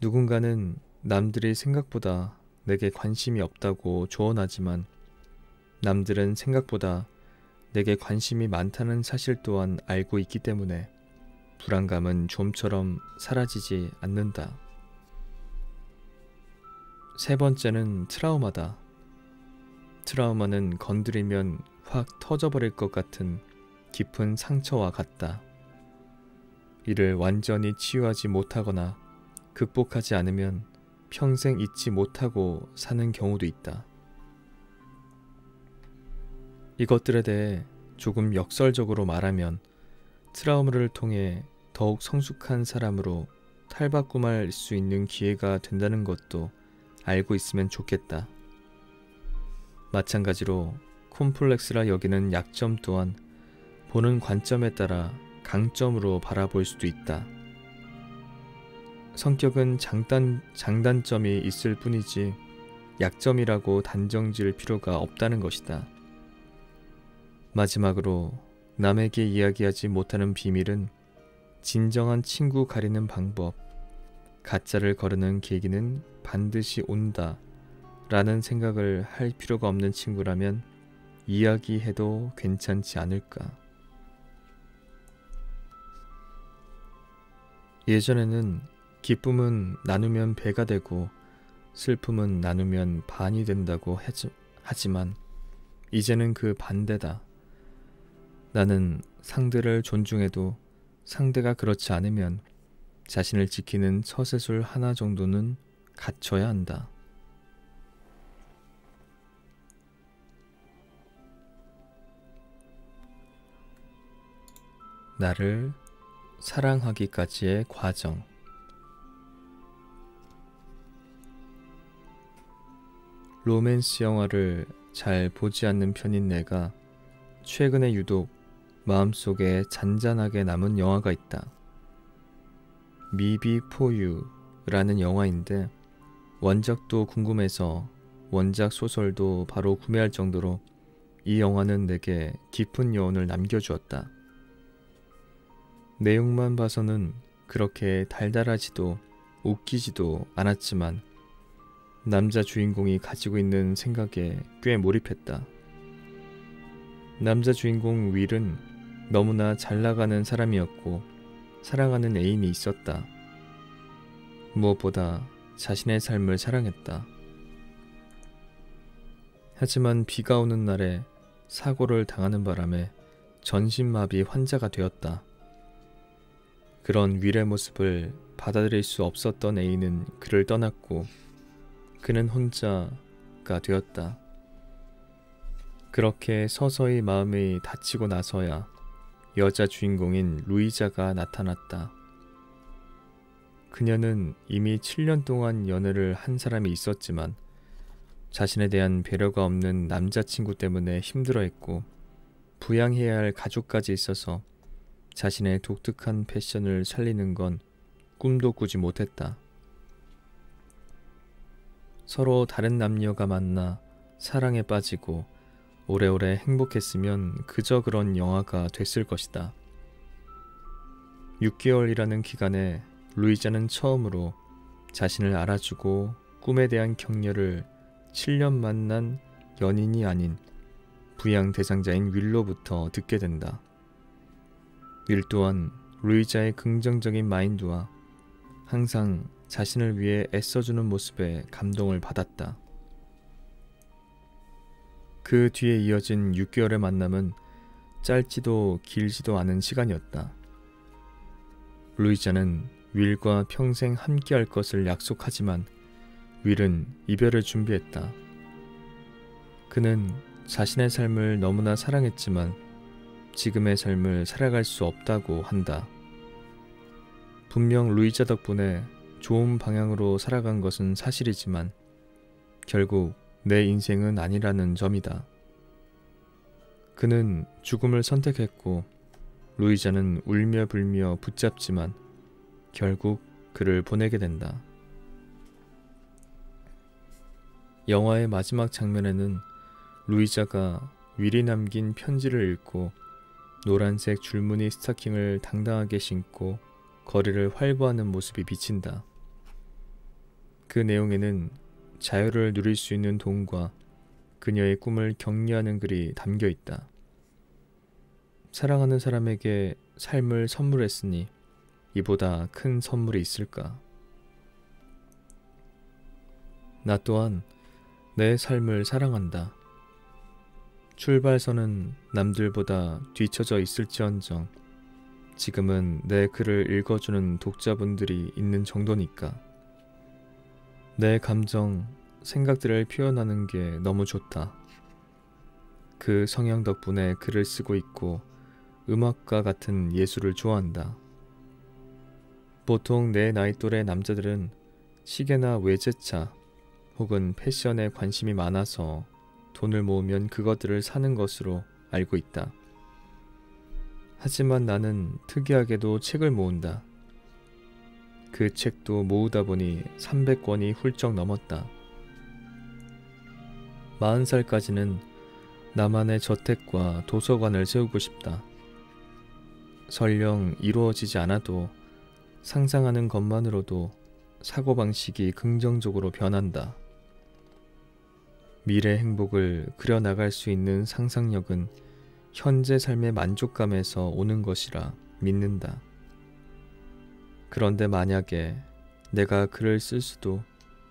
누군가는 남들이 생각보다 내게 관심이 없다고 조언하지만 남들은 생각보다 내게 관심이 많다는 사실 또한 알고 있기 때문에 불안감은 좀처럼 사라지지 않는다. 세 번째는 트라우마다. 트라우마는 건드리면 확 터져버릴 것 같은 깊은 상처와 같다. 이를 완전히 치유하지 못하거나 극복하지 않으면 평생 잊지 못하고 사는 경우도 있다. 이것들에 대해 조금 역설적으로 말하면 트라우마를 통해 더욱 성숙한 사람으로 탈바꿈할 수 있는 기회가 된다는 것도 알고 있으면 좋겠다. 마찬가지로 콤플렉스라 여기는 약점 또한 보는 관점에 따라 강점으로 바라볼 수도 있다. 성격은 장단점이 있을 뿐이지 약점이라고 단정 지을 필요가 없다는 것이다. 마지막으로 남에게 이야기하지 못하는 비밀은 진정한 친구 가리는 방법, 가짜를 거르는 계기는 반드시 온다 라는 생각을 할 필요가 없는 친구라면 이야기해도 괜찮지 않을까. 예전에는 기쁨은 나누면 배가 되고 슬픔은 나누면 반이 된다고 하지만 이제는 그 반대다. 나는 상대를 존중해도 상대가 그렇지 않으면 자신을 지키는 처세술 하나 정도는 갖춰야 한다. 나를 사랑하기까지의 과정. 로맨스 영화를 잘 보지 않는 편인 내가 최근에 유독 마음속에 잔잔하게 남은 영화가 있다. 미비 포유라는 영화인데 원작도 궁금해서 원작 소설도 바로 구매할 정도로 이 영화는 내게 깊은 여운을 남겨주었다. 내용만 봐서는 그렇게 달달하지도 웃기지도 않았지만 남자 주인공이 가지고 있는 생각에 꽤 몰입했다. 남자 주인공 윌은 너무나 잘 나가는 사람이었고 사랑하는 애인이 있었다. 무엇보다 자신의 삶을 사랑했다. 하지만 비가 오는 날에 사고를 당하는 바람에 전신마비 환자가 되었다. 그런 윌의 모습을 받아들일 수 없었던 애인은 그를 떠났고 그는 혼자가 되었다. 그렇게 서서히 마음이 다치고 나서야 여자 주인공인 루이자가 나타났다. 그녀는 이미 7년 동안 연애를 한 사람이 있었지만 자신에 대한 배려가 없는 남자친구 때문에 힘들어했고 부양해야 할 가족까지 있어서 자신의 독특한 패션을 살리는 건 꿈도 꾸지 못했다. 서로 다른 남녀가 만나 사랑에 빠지고 오래오래 행복했으면 그저 그런 영화가 됐을 것이다. 6개월이라는 기간에 루이자는 처음으로 자신을 알아주고 꿈에 대한 격려를 7년 만난 연인이 아닌 부양 대상자인 윌로부터 듣게 된다. 윌 또한 루이자의 긍정적인 마인드와 항상 자신을 위해 애써주는 모습에 감동을 받았다. 그 뒤에 이어진 6개월의 만남은 짧지도 길지도 않은 시간이었다. 루이자는 윌과 평생 함께할 것을 약속하지만 윌은 이별을 준비했다. 그는 자신의 삶을 너무나 사랑했지만 지금의 삶을 살아갈 수 없다고 한다. 분명 루이자 덕분에 좋은 방향으로 살아간 것은 사실이지만 결국 내 인생은 아니라는 점이다. 그는 죽음을 선택했고 루이자는 울며 불며 붙잡지만 결국 그를 보내게 된다. 영화의 마지막 장면에는 루이자가 윌이 남긴 편지를 읽고 노란색 줄무늬 스타킹을 당당하게 신고 거리를 활보하는 모습이 비친다. 그 내용에는 자유를 누릴 수 있는 돈과 그녀의 꿈을 격려하는 글이 담겨 있다. 사랑하는 사람에게 삶을 선물했으니 이보다 큰 선물이 있을까? 나 또한 내 삶을 사랑한다. 출발선은 남들보다 뒤처져 있을지언정 지금은 내 글을 읽어주는 독자분들이 있는 정도니까. 내 감정, 생각들을 표현하는 게 너무 좋다. 그 성향 덕분에 글을 쓰고 있고 음악과 같은 예술을 좋아한다. 보통 내 나이 또래 남자들은 시계나 외제차 혹은 패션에 관심이 많아서 돈을 모으면 그것들을 사는 것으로 알고 있다. 하지만 나는 특이하게도 책을 모은다. 그 책도 모으다 보니 300권이 훌쩍 넘었다. 40살까지는 나만의 저택과 도서관을 세우고 싶다. 설령 이루어지지 않아도 상상하는 것만으로도 사고방식이 긍정적으로 변한다. 미래 행복을 그려나갈 수 있는 상상력은 현재 삶의 만족감에서 오는 것이라 믿는다. 그런데 만약에 내가 글을 쓸 수도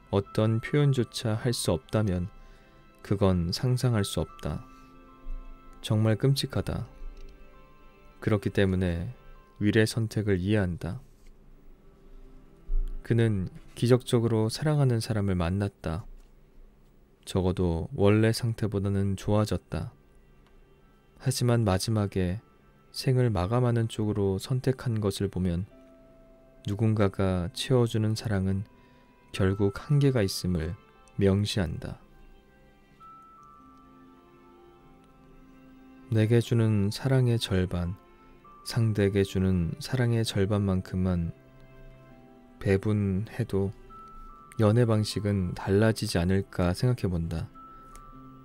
어떤 표현조차 할 수 없다면 그건 상상할 수 없다. 정말 끔찍하다. 그렇기 때문에 윌의 선택을 이해한다. 그는 기적적으로 사랑하는 사람을 만났다. 적어도 원래 상태보다는 좋아졌다. 하지만 마지막에 생을 마감하는 쪽으로 선택한 것을 보면 누군가가 채워주는 사랑은 결국 한계가 있음을 명시한다. 내게 주는 사랑의 절반, 상대에게 주는 사랑의 절반만큼만 배분해도 연애 방식은 달라지지 않을까 생각해본다.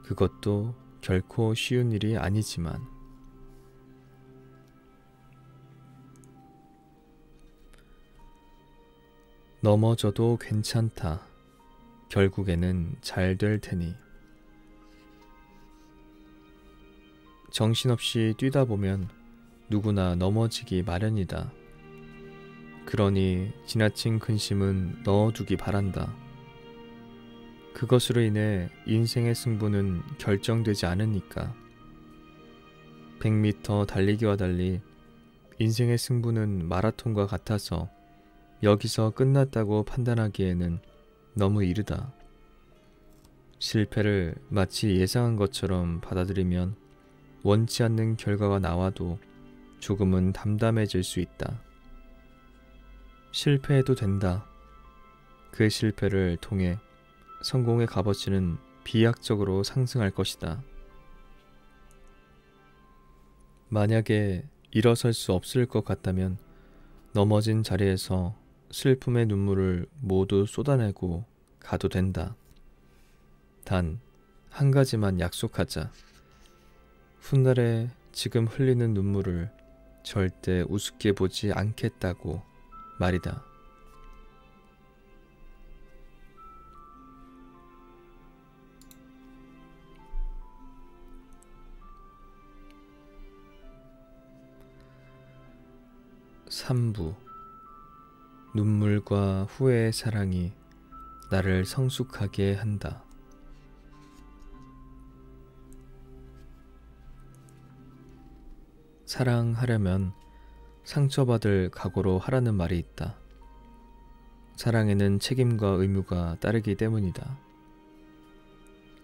그것도 결코 쉬운 일이 아니지만. 넘어져도 괜찮다. 결국에는 잘 될 테니. 정신없이 뛰다 보면 누구나 넘어지기 마련이다. 그러니 지나친 근심은 넣어두기 바란다. 그것으로 인해 인생의 승부는 결정되지 않으니까. 100m 달리기와 달리 인생의 승부는 마라톤과 같아서 여기서 끝났다고 판단하기에는 너무 이르다. 실패를 마치 예상한 것처럼 받아들이면 원치 않는 결과가 나와도 조금은 담담해질 수 있다. 실패해도 된다. 그 실패를 통해 성공의 값어치는 비약적으로 상승할 것이다. 만약에 일어설 수 없을 것 같다면 넘어진 자리에서 슬픔의 눈물을 모두 쏟아내고 가도 된다. 단, 한 가지만 약속하자. 훗날에 지금 흘리는 눈물을 절대 우습게 보지 않겠다고 말이다. 삼부. 눈물과 후회의 사랑이 나를 성숙하게 한다. 사랑하려면 상처받을 각오로 하라는 말이 있다. 사랑에는 책임과 의무가 따르기 때문이다.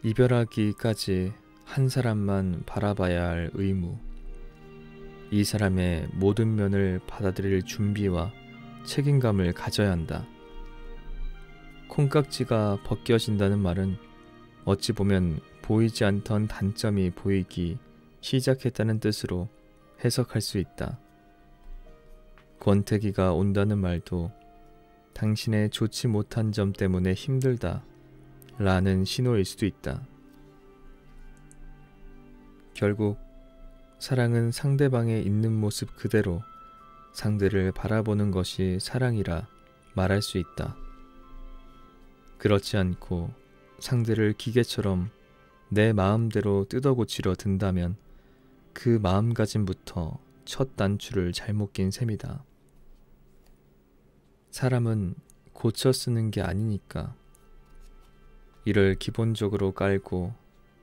이별하기까지 한 사람만 바라봐야 할 의무. 이 사람의 모든 면을 받아들일 준비와 책임감을 가져야 한다. 콩깍지가 벗겨진다는 말은 어찌 보면 보이지 않던 단점이 보이기 시작했다는 뜻으로 해석할 수 있다. 권태기가 온다는 말도 당신의 좋지 못한 점 때문에 힘들다 라는 신호일 수도 있다. 결국 사랑은 상대방의 있는 모습 그대로 상대를 바라보는 것이 사랑이라 말할 수 있다. 그렇지 않고 상대를 기계처럼 내 마음대로 뜯어고치려 든다면 그 마음가짐부터 첫 단추를 잘못 낀 셈이다. 사람은 고쳐 쓰는 게 아니니까 이를 기본적으로 깔고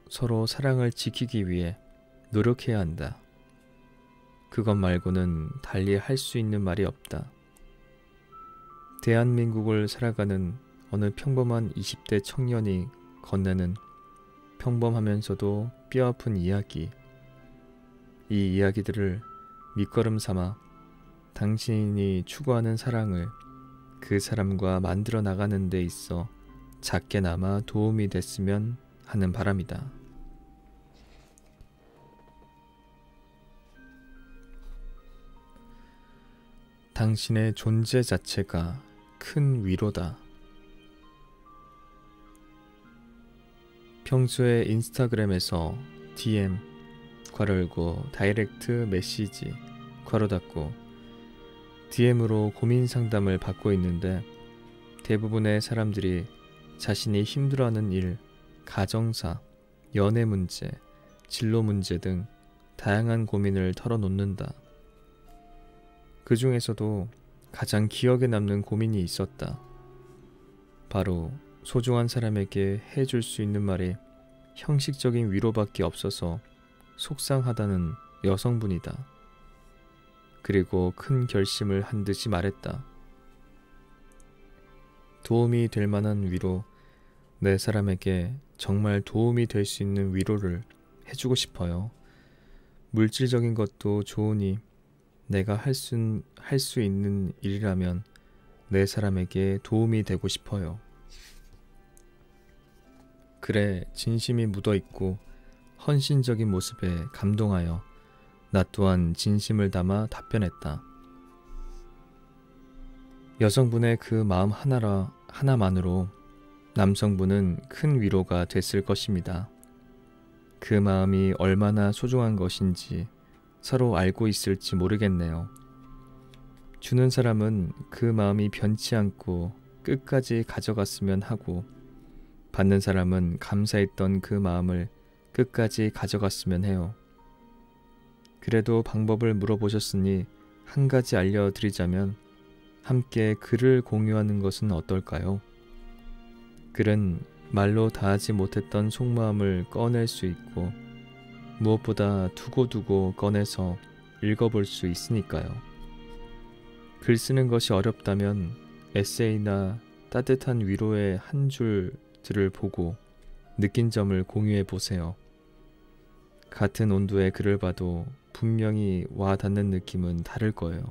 서로 사랑을 지키기 위해 노력해야 한다. 그것 말고는 달리 할 수 있는 말이 없다. 대한민국을 살아가는 어느 평범한 20대 청년이 건네는 평범하면서도 뼈아픈 이야기. 이 이야기들을 밑거름 삼아 당신이 추구하는 사랑을 그 사람과 만들어 나가는 데 있어 작게나마 도움이 됐으면 하는 바람이다. 당신의 존재 자체가 큰 위로다. 평소에 인스타그램에서 DM 괄호 열고 다이렉트 메시지 괄호 닫고 DM으로 고민 상담을 받고 있는데 대부분의 사람들이 자신이 힘들어하는 일, 가정사, 연애 문제, 진로 문제 등 다양한 고민을 털어놓는다. 그 중에서도 가장 기억에 남는 고민이 있었다. 바로 소중한 사람에게 해줄 수 있는 말이 형식적인 위로밖에 없어서 속상하다는 여성분이다. 그리고 큰 결심을 한 듯이 말했다. 도움이 될 만한 위로, 내 사람에게 정말 도움이 될 수 있는 위로를 해주고 싶어요. 물질적인 것도 좋으니 내가 할 수 있는 일이라면 내 사람에게 도움이 되고 싶어요. 그래, 진심이 묻어있고 헌신적인 모습에 감동하여 나 또한 진심을 담아 답변했다. 여성분의 그 마음 하나만으로 남성분은 큰 위로가 됐을 것입니다. 그 마음이 얼마나 소중한 것인지 서로 알고 있을지 모르겠네요. 주는 사람은 그 마음이 변치 않고 끝까지 가져갔으면 하고, 받는 사람은 감사했던 그 마음을 끝까지 가져갔으면 해요. 그래도 방법을 물어보셨으니 한 가지 알려드리자면 함께 글을 공유하는 것은 어떨까요? 글은 말로 다하지 못했던 속마음을 꺼낼 수 있고 무엇보다 두고두고 꺼내서 읽어볼 수 있으니까요. 글 쓰는 것이 어렵다면 에세이나 따뜻한 위로의 한 줄들을 보고 느낀 점을 공유해 보세요. 같은 온도의 글을 봐도 분명히 와 닿는 느낌은 다를 거예요.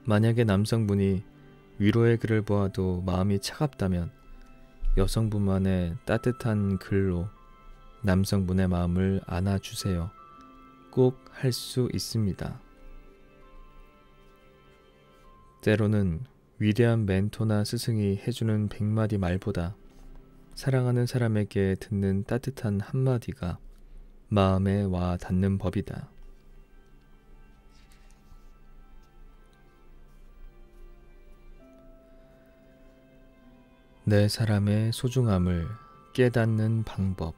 만약에 남성분이 위로의 글을 보아도 마음이 차갑다면 여성분만의 따뜻한 글로 남성분의 마음을 안아주세요. 꼭 할 수 있습니다. 때로는 위대한 멘토나 스승이 해주는 100마디 말보다 사랑하는 사람에게 듣는 따뜻한 한마디가 마음에 와 닿는 법이다. 내 사람의 소중함을 깨닫는 방법.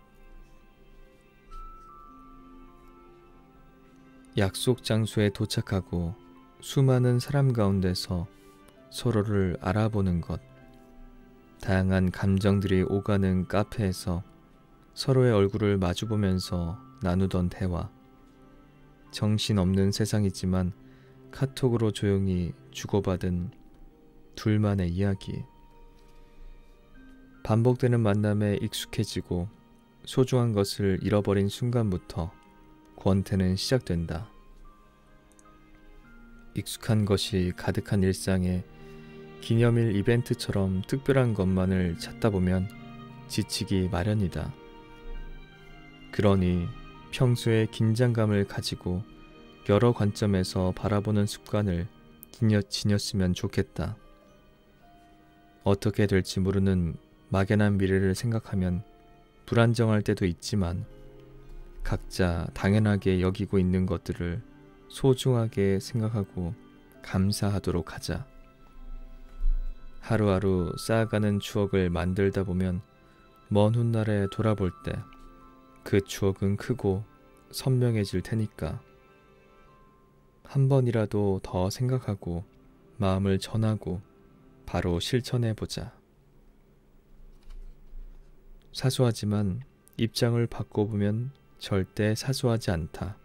약속 장소에 도착하고 수많은 사람 가운데서 서로를 알아보는 것. 다양한 감정들이 오가는 카페에서 서로의 얼굴을 마주보면서 나누던 대화. 정신없는 세상이지만 카톡으로 조용히 주고받은 둘만의 이야기. 반복되는 만남에 익숙해지고 소중한 것을 잃어버린 순간부터 권태는 시작된다. 익숙한 것이 가득한 일상에 기념일 이벤트처럼 특별한 것만을 찾다 보면 지치기 마련이다. 그러니 평소에 긴장감을 가지고 여러 관점에서 바라보는 습관을 지녔으면 좋겠다. 어떻게 될지 모르는 막연한 미래를 생각하면 불안정할 때도 있지만 각자 당연하게 여기고 있는 것들을 소중하게 생각하고 감사하도록 하자. 하루하루 쌓아가는 추억을 만들다 보면 먼 훗날에 돌아볼 때 그 추억은 크고 선명해질 테니까 한 번이라도 더 생각하고 마음을 전하고 바로 실천해보자. 사소하지만 입장을 바꿔보면 절대 사소하지 않다.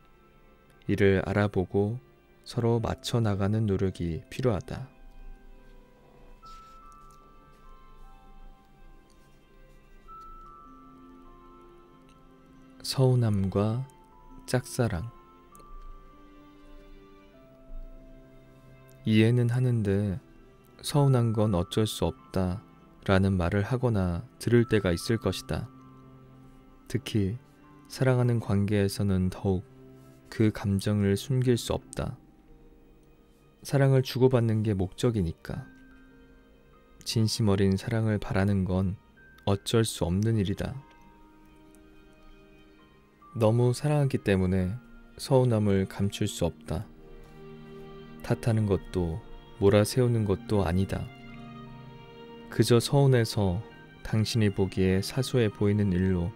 이를 알아보고 서로 맞춰 나가는 노력이 필요하다. 서운함과 짝사랑. 이해는 하는데 서운한 건 어쩔 수 없다 라는 말을 하거나 들을 때가 있을 것이다. 특히 사랑하는 관계에서는 더욱 그 감정을 숨길 수 없다. 사랑을 주고받는 게 목적이니까. 진심 어린 사랑을 바라는 건 어쩔 수 없는 일이다. 너무 사랑하기 때문에 서운함을 감출 수 없다. 탓하는 것도 몰아세우는 것도 아니다. 그저 서운해서 당신이 보기에 사소해 보이는 일로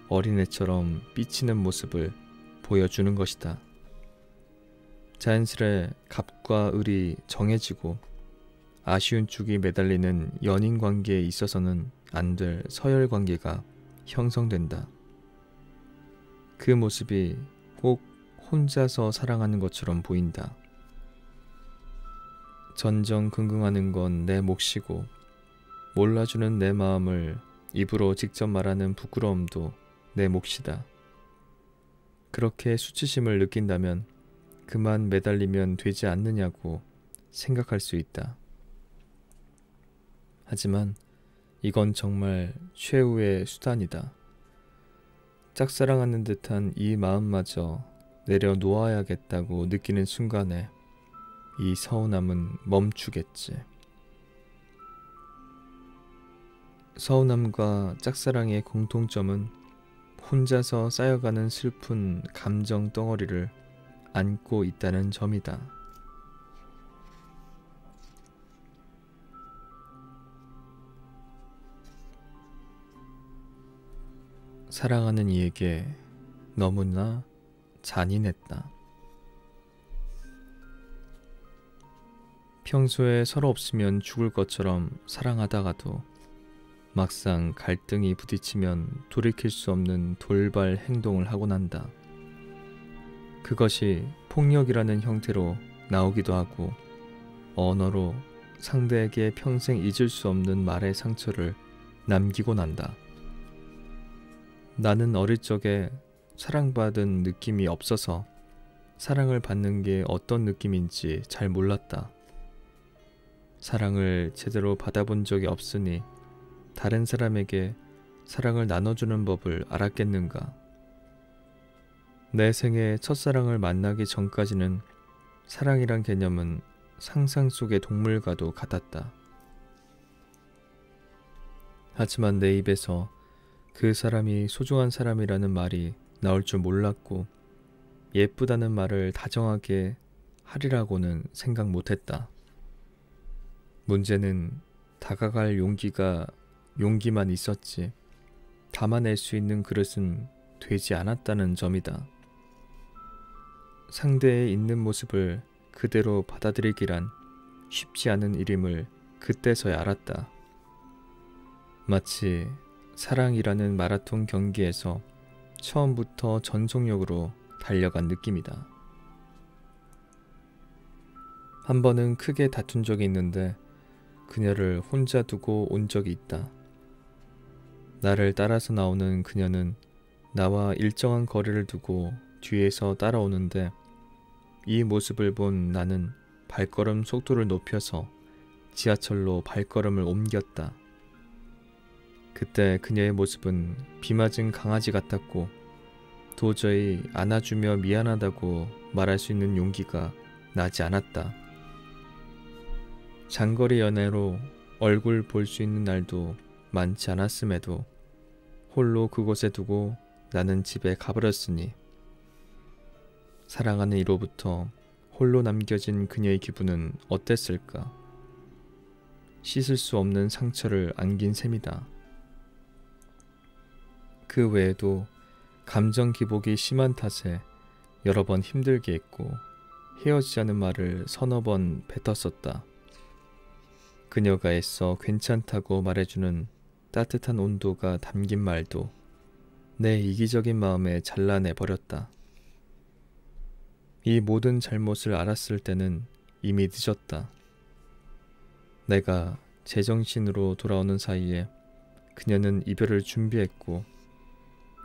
어린애처럼 삐치는 모습을 보여주는 것이다. 자연스레 갑과 을이 정해지고 아쉬운 쪽이 매달리는 연인 관계에 있어서는 안 될 서열 관계가 형성된다. 그 모습이 꼭 혼자서 사랑하는 것처럼 보인다. 전전긍긍하는 건 내 몫이고 몰라주는 내 마음을 입으로 직접 말하는 부끄러움도 내 몫이다. 그렇게 수치심을 느낀다면 그만 매달리면 되지 않느냐고 생각할 수 있다. 하지만 이건 정말 최후의 수단이다. 짝사랑하는 듯한 이 마음마저 내려놓아야겠다고 느끼는 순간에 이 서운함은 멈추겠지. 서운함과 짝사랑의 공통점은 혼자서 쌓여가는 슬픈 감정 덩어리를 안고 있다는 점이다. 사랑하는 이에게 너무나 잔인했다. 평소에 서로 없으면 죽을 것처럼 사랑하다가도 막상 갈등이 부딪히면 돌이킬 수 없는 돌발 행동을 하곤 한다. 그것이 폭력이라는 형태로 나오기도 하고 언어로 상대에게 평생 잊을 수 없는 말의 상처를 남기곤 한다. 나는 어릴 적에 사랑받은 느낌이 없어서 사랑을 받는 게 어떤 느낌인지 잘 몰랐다. 사랑을 제대로 받아본 적이 없으니 다른 사람에게 사랑을 나눠주는 법을 알았겠는가. 내 생애 첫사랑을 만나기 전까지는 사랑이란 개념은 상상 속의 동물과도 같았다. 하지만 내 입에서 그 사람이 소중한 사람이라는 말이 나올 줄 몰랐고 예쁘다는 말을 다정하게 하리라고는 생각 못했다. 문제는 다가갈 용기만 있었지 담아낼 수 있는 그릇은 되지 않았다는 점이다. 상대의 있는 모습을 그대로 받아들이기란 쉽지 않은 일임을 그때서야 알았다. 마치 사랑이라는 마라톤 경기에서 처음부터 전속력으로 달려간 느낌이다. 한 번은 크게 다툰 적이 있는데 그녀를 혼자 두고 온 적이 있다. 나를 따라서 나오는 그녀는 나와 일정한 거리를 두고 뒤에서 따라오는데 이 모습을 본 나는 발걸음 속도를 높여서 지하철로 발걸음을 옮겼다. 그때 그녀의 모습은 비 맞은 강아지 같았고 도저히 안아주며 미안하다고 말할 수 있는 용기가 나지 않았다. 장거리 연애로 얼굴 볼 수 있는 날도 많지 않았음에도 홀로 그곳에 두고 나는 집에 가버렸으니 사랑하는 이로부터 홀로 남겨진 그녀의 기분은 어땠을까? 씻을 수 없는 상처를 안긴 셈이다. 그 외에도 감정 기복이 심한 탓에 여러 번 힘들게 했고 헤어지자는 말을 서너 번 뱉었었다. 그녀가 애써 괜찮다고 말해주는 따뜻한 온도가 담긴 말도 내 이기적인 마음에 잘라내버렸다. 이 모든 잘못을 알았을 때는 이미 늦었다. 내가 제정신으로 돌아오는 사이에 그녀는 이별을 준비했고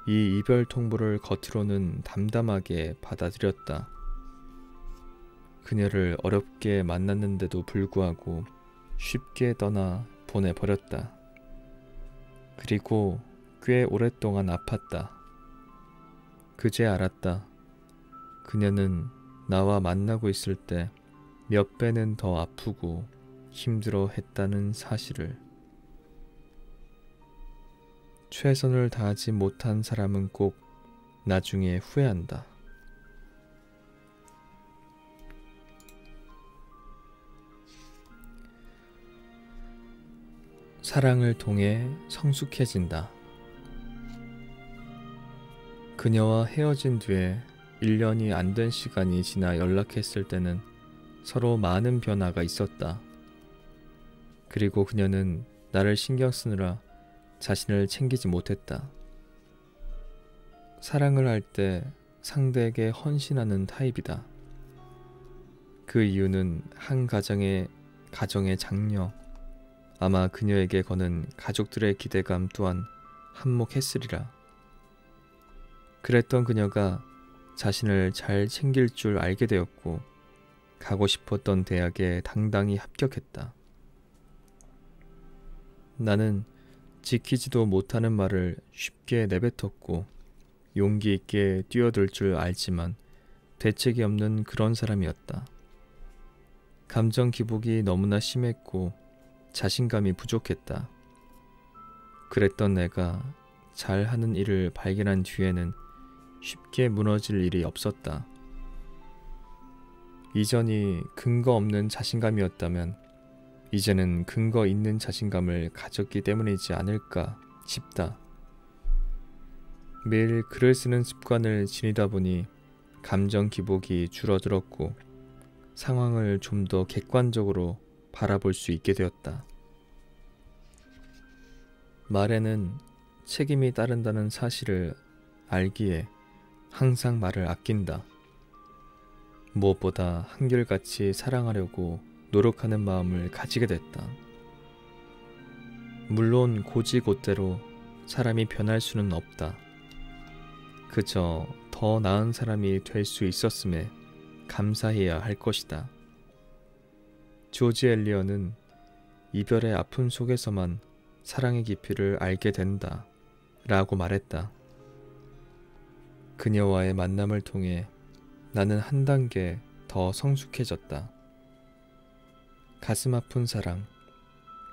이 이별 통보를 겉으로는 담담하게 받아들였다. 그녀를 어렵게 만났는데도 불구하고 쉽게 떠나 보내버렸다. 그리고 꽤 오랫동안 아팠다. 그제 알았다. 그녀는 나와 만나고 있을 때 몇 배는 더 아프고 힘들어 했다는 사실을. 최선을 다하지 못한 사람은 꼭 나중에 후회한다. 사랑을 통해 성숙해진다. 그녀와 헤어진 뒤에 1년이 안 된 시간이 지나 연락했을 때는 서로 많은 변화가 있었다. 그리고 그녀는 나를 신경 쓰느라 자신을 챙기지 못했다. 사랑을 할 때 상대에게 헌신하는 타입이다. 그 이유는 한 가정의 장녀, 아마 그녀에게 거는 가족들의 기대감 또한 한몫했으리라. 그랬던 그녀가 자신을 잘 챙길 줄 알게 되었고 가고 싶었던 대학에 당당히 합격했다. 나는 지키지도 못하는 말을 쉽게 내뱉었고 용기 있게 뛰어들 줄 알지만 대책이 없는 그런 사람이었다. 감정 기복이 너무나 심했고 자신감이 부족했다. 그랬던 내가 잘하는 일을 발견한 뒤에는 쉽게 무너질 일이 없었다. 이전이 근거 없는 자신감이었다면 이제는 근거 있는 자신감을 가졌기 때문이지 않을까 싶다. 매일 글을 쓰는 습관을 지니다 보니 감정 기복이 줄어들었고 상황을 좀 더 객관적으로 바라볼 수 있게 되었다. 말에는 책임이 따른다는 사실을 알기에 항상 말을 아낀다. 무엇보다 한결같이 사랑하려고 노력하는 마음을 가지게 됐다. 물론 고지고대로 사람이 변할 수는 없다. 그저 더 나은 사람이 될 수 있었음에 감사해야 할 것이다. 조지 엘리어는 이별의 아픔 속에서만 사랑의 깊이를 알게 된다 라고 말했다. 그녀와의 만남을 통해 나는 한 단계 더 성숙해졌다. 가슴 아픈 사랑,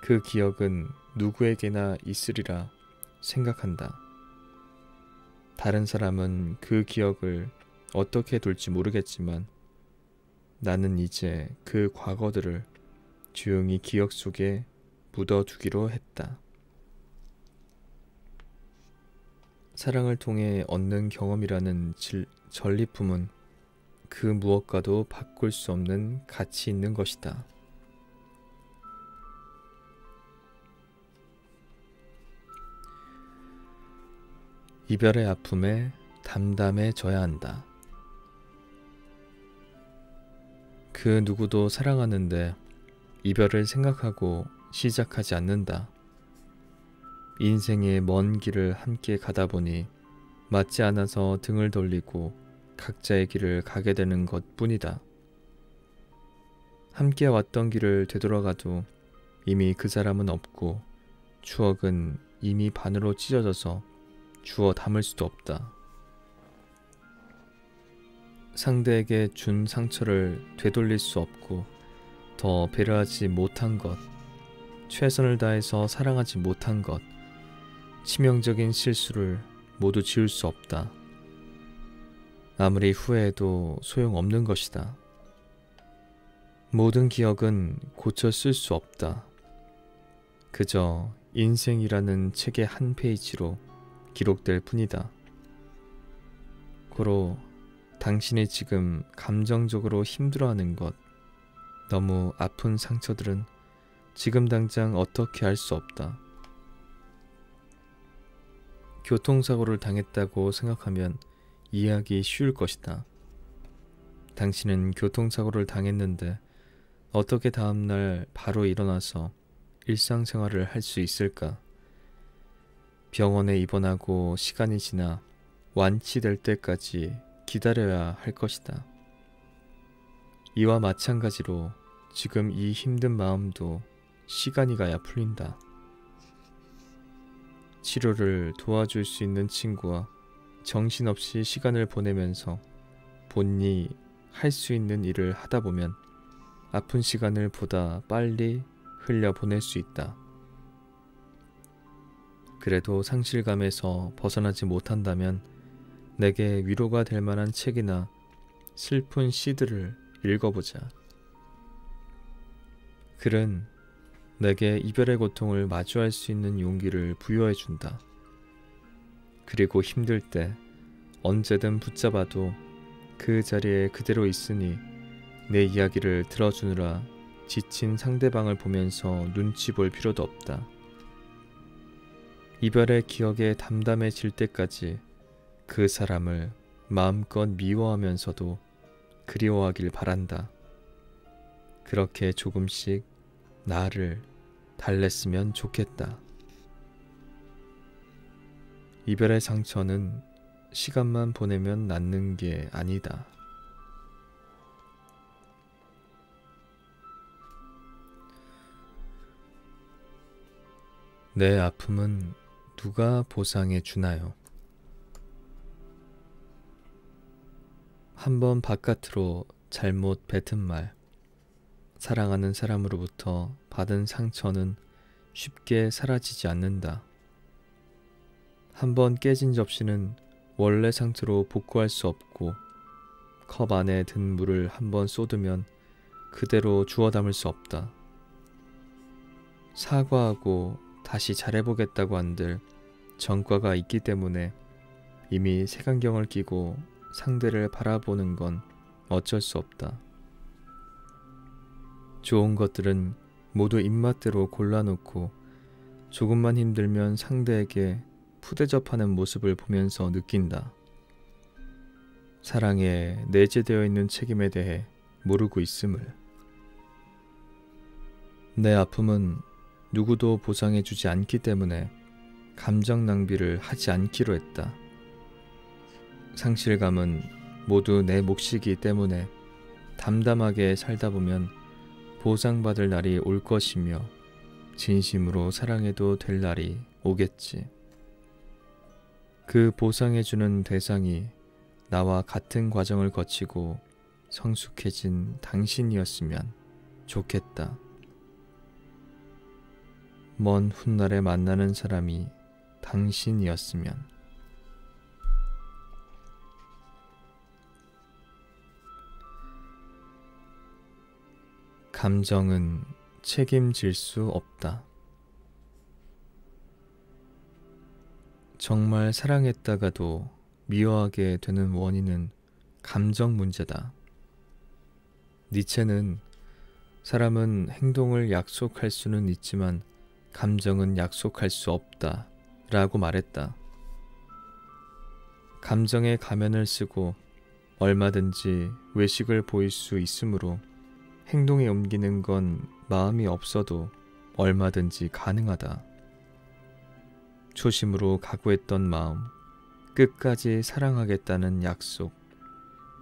그 기억은 누구에게나 있으리라 생각한다. 다른 사람은 그 기억을 어떻게 둘지 모르겠지만 나는 이제 그 과거들을 조용히 기억 속에 묻어두기로 했다. 사랑을 통해 얻는 경험이라는 전리품은 그 무엇과도 바꿀 수 없는 가치 있는 것이다. 이별의 아픔에 담담해져야 한다. 그 누구도 사랑하는데 이별을 생각하고 시작하지 않는다. 인생의 먼 길을 함께 가다 보니 맞지 않아서 등을 돌리고 각자의 길을 가게 되는 것뿐이다. 함께 왔던 길을 되돌아가도 이미 그 사람은 없고 추억은 이미 반으로 찢어져서 주워 담을 수도 없다. 상대에게 준 상처를 되돌릴 수 없고 더 배려하지 못한 것, 최선을 다해서 사랑하지 못한 것, 치명적인 실수를 모두 지울 수 없다. 아무리 후회해도 소용없는 것이다. 모든 기억은 고쳐 쓸 수 없다. 그저 인생이라는 책의 한 페이지로 기록될 뿐이다. 고로 당신이 지금 감정적으로 힘들어하는 것, 너무 아픈 상처들은 지금 당장 어떻게 할 수 없다. 교통사고를 당했다고 생각하면 이해하기 쉬울 것이다. 당신은 교통사고를 당했는데 어떻게 다음날 바로 일어나서 일상생활을 할 수 있을까? 병원에 입원하고 시간이 지나 완치될 때까지 기다려야 할 것이다. 이와 마찬가지로 지금 이 힘든 마음도 시간이 가야 풀린다. 치료를 도와줄 수 있는 친구와 정신없이 시간을 보내면서 본인이 할 수 있는 일을 하다 보면 아픈 시간을 보다 빨리 흘려보낼 수 있다. 그래도 상실감에서 벗어나지 못한다면 내게 위로가 될 만한 책이나 슬픈 시들을 읽어보자. 글은 내게 이별의 고통을 마주할 수 있는 용기를 부여해준다. 그리고 힘들 때 언제든 붙잡아도 그 자리에 그대로 있으니 내 이야기를 들어주느라 지친 상대방을 보면서 눈치 볼 필요도 없다. 이별의 기억에 담담해질 때까지 그 사람을 마음껏 미워하면서도 그리워하길 바란다. 그렇게 조금씩 나를 달랬으면 좋겠다. 이별의 상처는 시간만 보내면 낫는 게 아니다. 내 아픔은 누가 보상해 주나요? 한번 바깥으로 잘못 뱉은 말, 사랑하는 사람으로부터 받은 상처는 쉽게 사라지지 않는다. 한번 깨진 접시는 원래 상태로 복구할 수 없고 컵 안에 든 물을 한번 쏟으면 그대로 주워 담을 수 없다. 사과하고 다시 잘해보겠다고 한들 전과가 있기 때문에 이미 색안경을 끼고 상대를 바라보는 건 어쩔 수 없다. 좋은 것들은 모두 입맛대로 골라놓고 조금만 힘들면 상대에게 푸대접하는 모습을 보면서 느낀다. 사랑에 내재되어 있는 책임에 대해 모르고 있음을. 내 아픔은 누구도 보상해주지 않기 때문에 감정 낭비를 하지 않기로 했다. 상실감은 모두 내 몫이기 때문에 담담하게 살다 보면 보상받을 날이 올 것이며 진심으로 사랑해도 될 날이 오겠지. 그 보상해주는 대상이 나와 같은 과정을 거치고 성숙해진 당신이었으면 좋겠다. 먼 훗날에 만나는 사람이 당신이었으면. 감정은 책임질 수 없다. 정말 사랑했다가도 미워하게 되는 원인은 감정 문제다. 니체는 사람은 행동을 약속할 수는 있지만 감정은 약속할 수 없다 라고 말했다. 감정의 가면을 쓰고 얼마든지 외식을 보일 수 있으므로 행동에 옮기는 건 마음이 없어도 얼마든지 가능하다. 초심으로 각오했던 마음, 끝까지 사랑하겠다는 약속,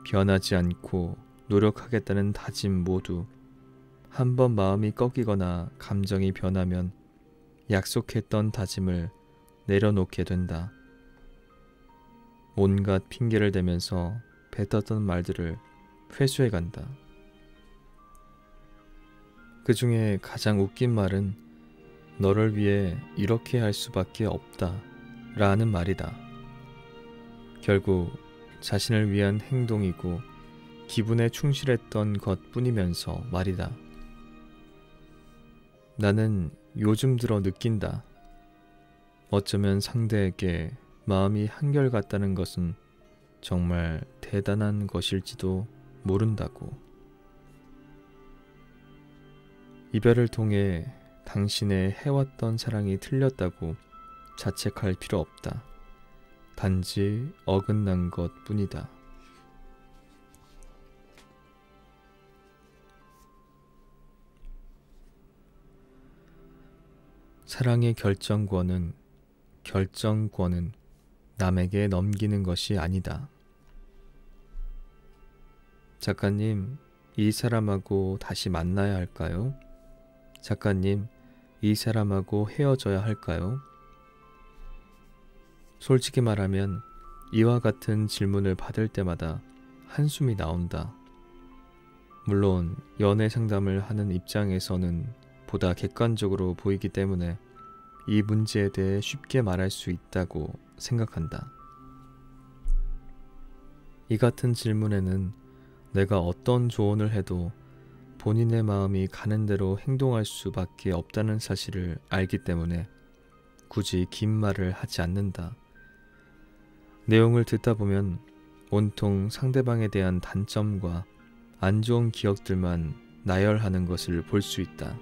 변하지 않고 노력하겠다는 다짐 모두 한번 마음이 꺾이거나 감정이 변하면 약속했던 다짐을 내려놓게 된다. 온갖 핑계를 대면서 뱉었던 말들을 회수해간다. 그 중에 가장 웃긴 말은 너를 위해 이렇게 할 수밖에 없다 라는 말이다. 결국 자신을 위한 행동이고 기분에 충실했던 것뿐이면서 말이다. 나는 요즘 들어 느낀다. 어쩌면 상대에게 마음이 한결같다는 것은 정말 대단한 것일지도 모른다고. 이별을 통해 당신의 해왔던 사랑이 틀렸다고 자책할 필요 없다. 단지 어긋난 것 뿐이다. 사랑의 결정권은 남에게 넘기는 것이 아니다. 작가님, 이 사람하고 다시 만나야 할까요? 작가님, 이 사람하고 헤어져야 할까요? 솔직히 말하면 이와 같은 질문을 받을 때마다 한숨이 나온다. 물론 연애 상담을 하는 입장에서는 보다 객관적으로 보이기 때문에 이 문제에 대해 쉽게 말할 수 있다고 생각한다. 이 같은 질문에는 내가 어떤 조언을 해도 본인의 마음이 가는 대로 행동할 수밖에 없다는 사실을 알기 때문에 굳이 긴 말을 하지 않는다. 내용을 듣다 보면 온통 상대방에 대한 단점과 안 좋은 기억들만 나열하는 것을 볼 수 있다.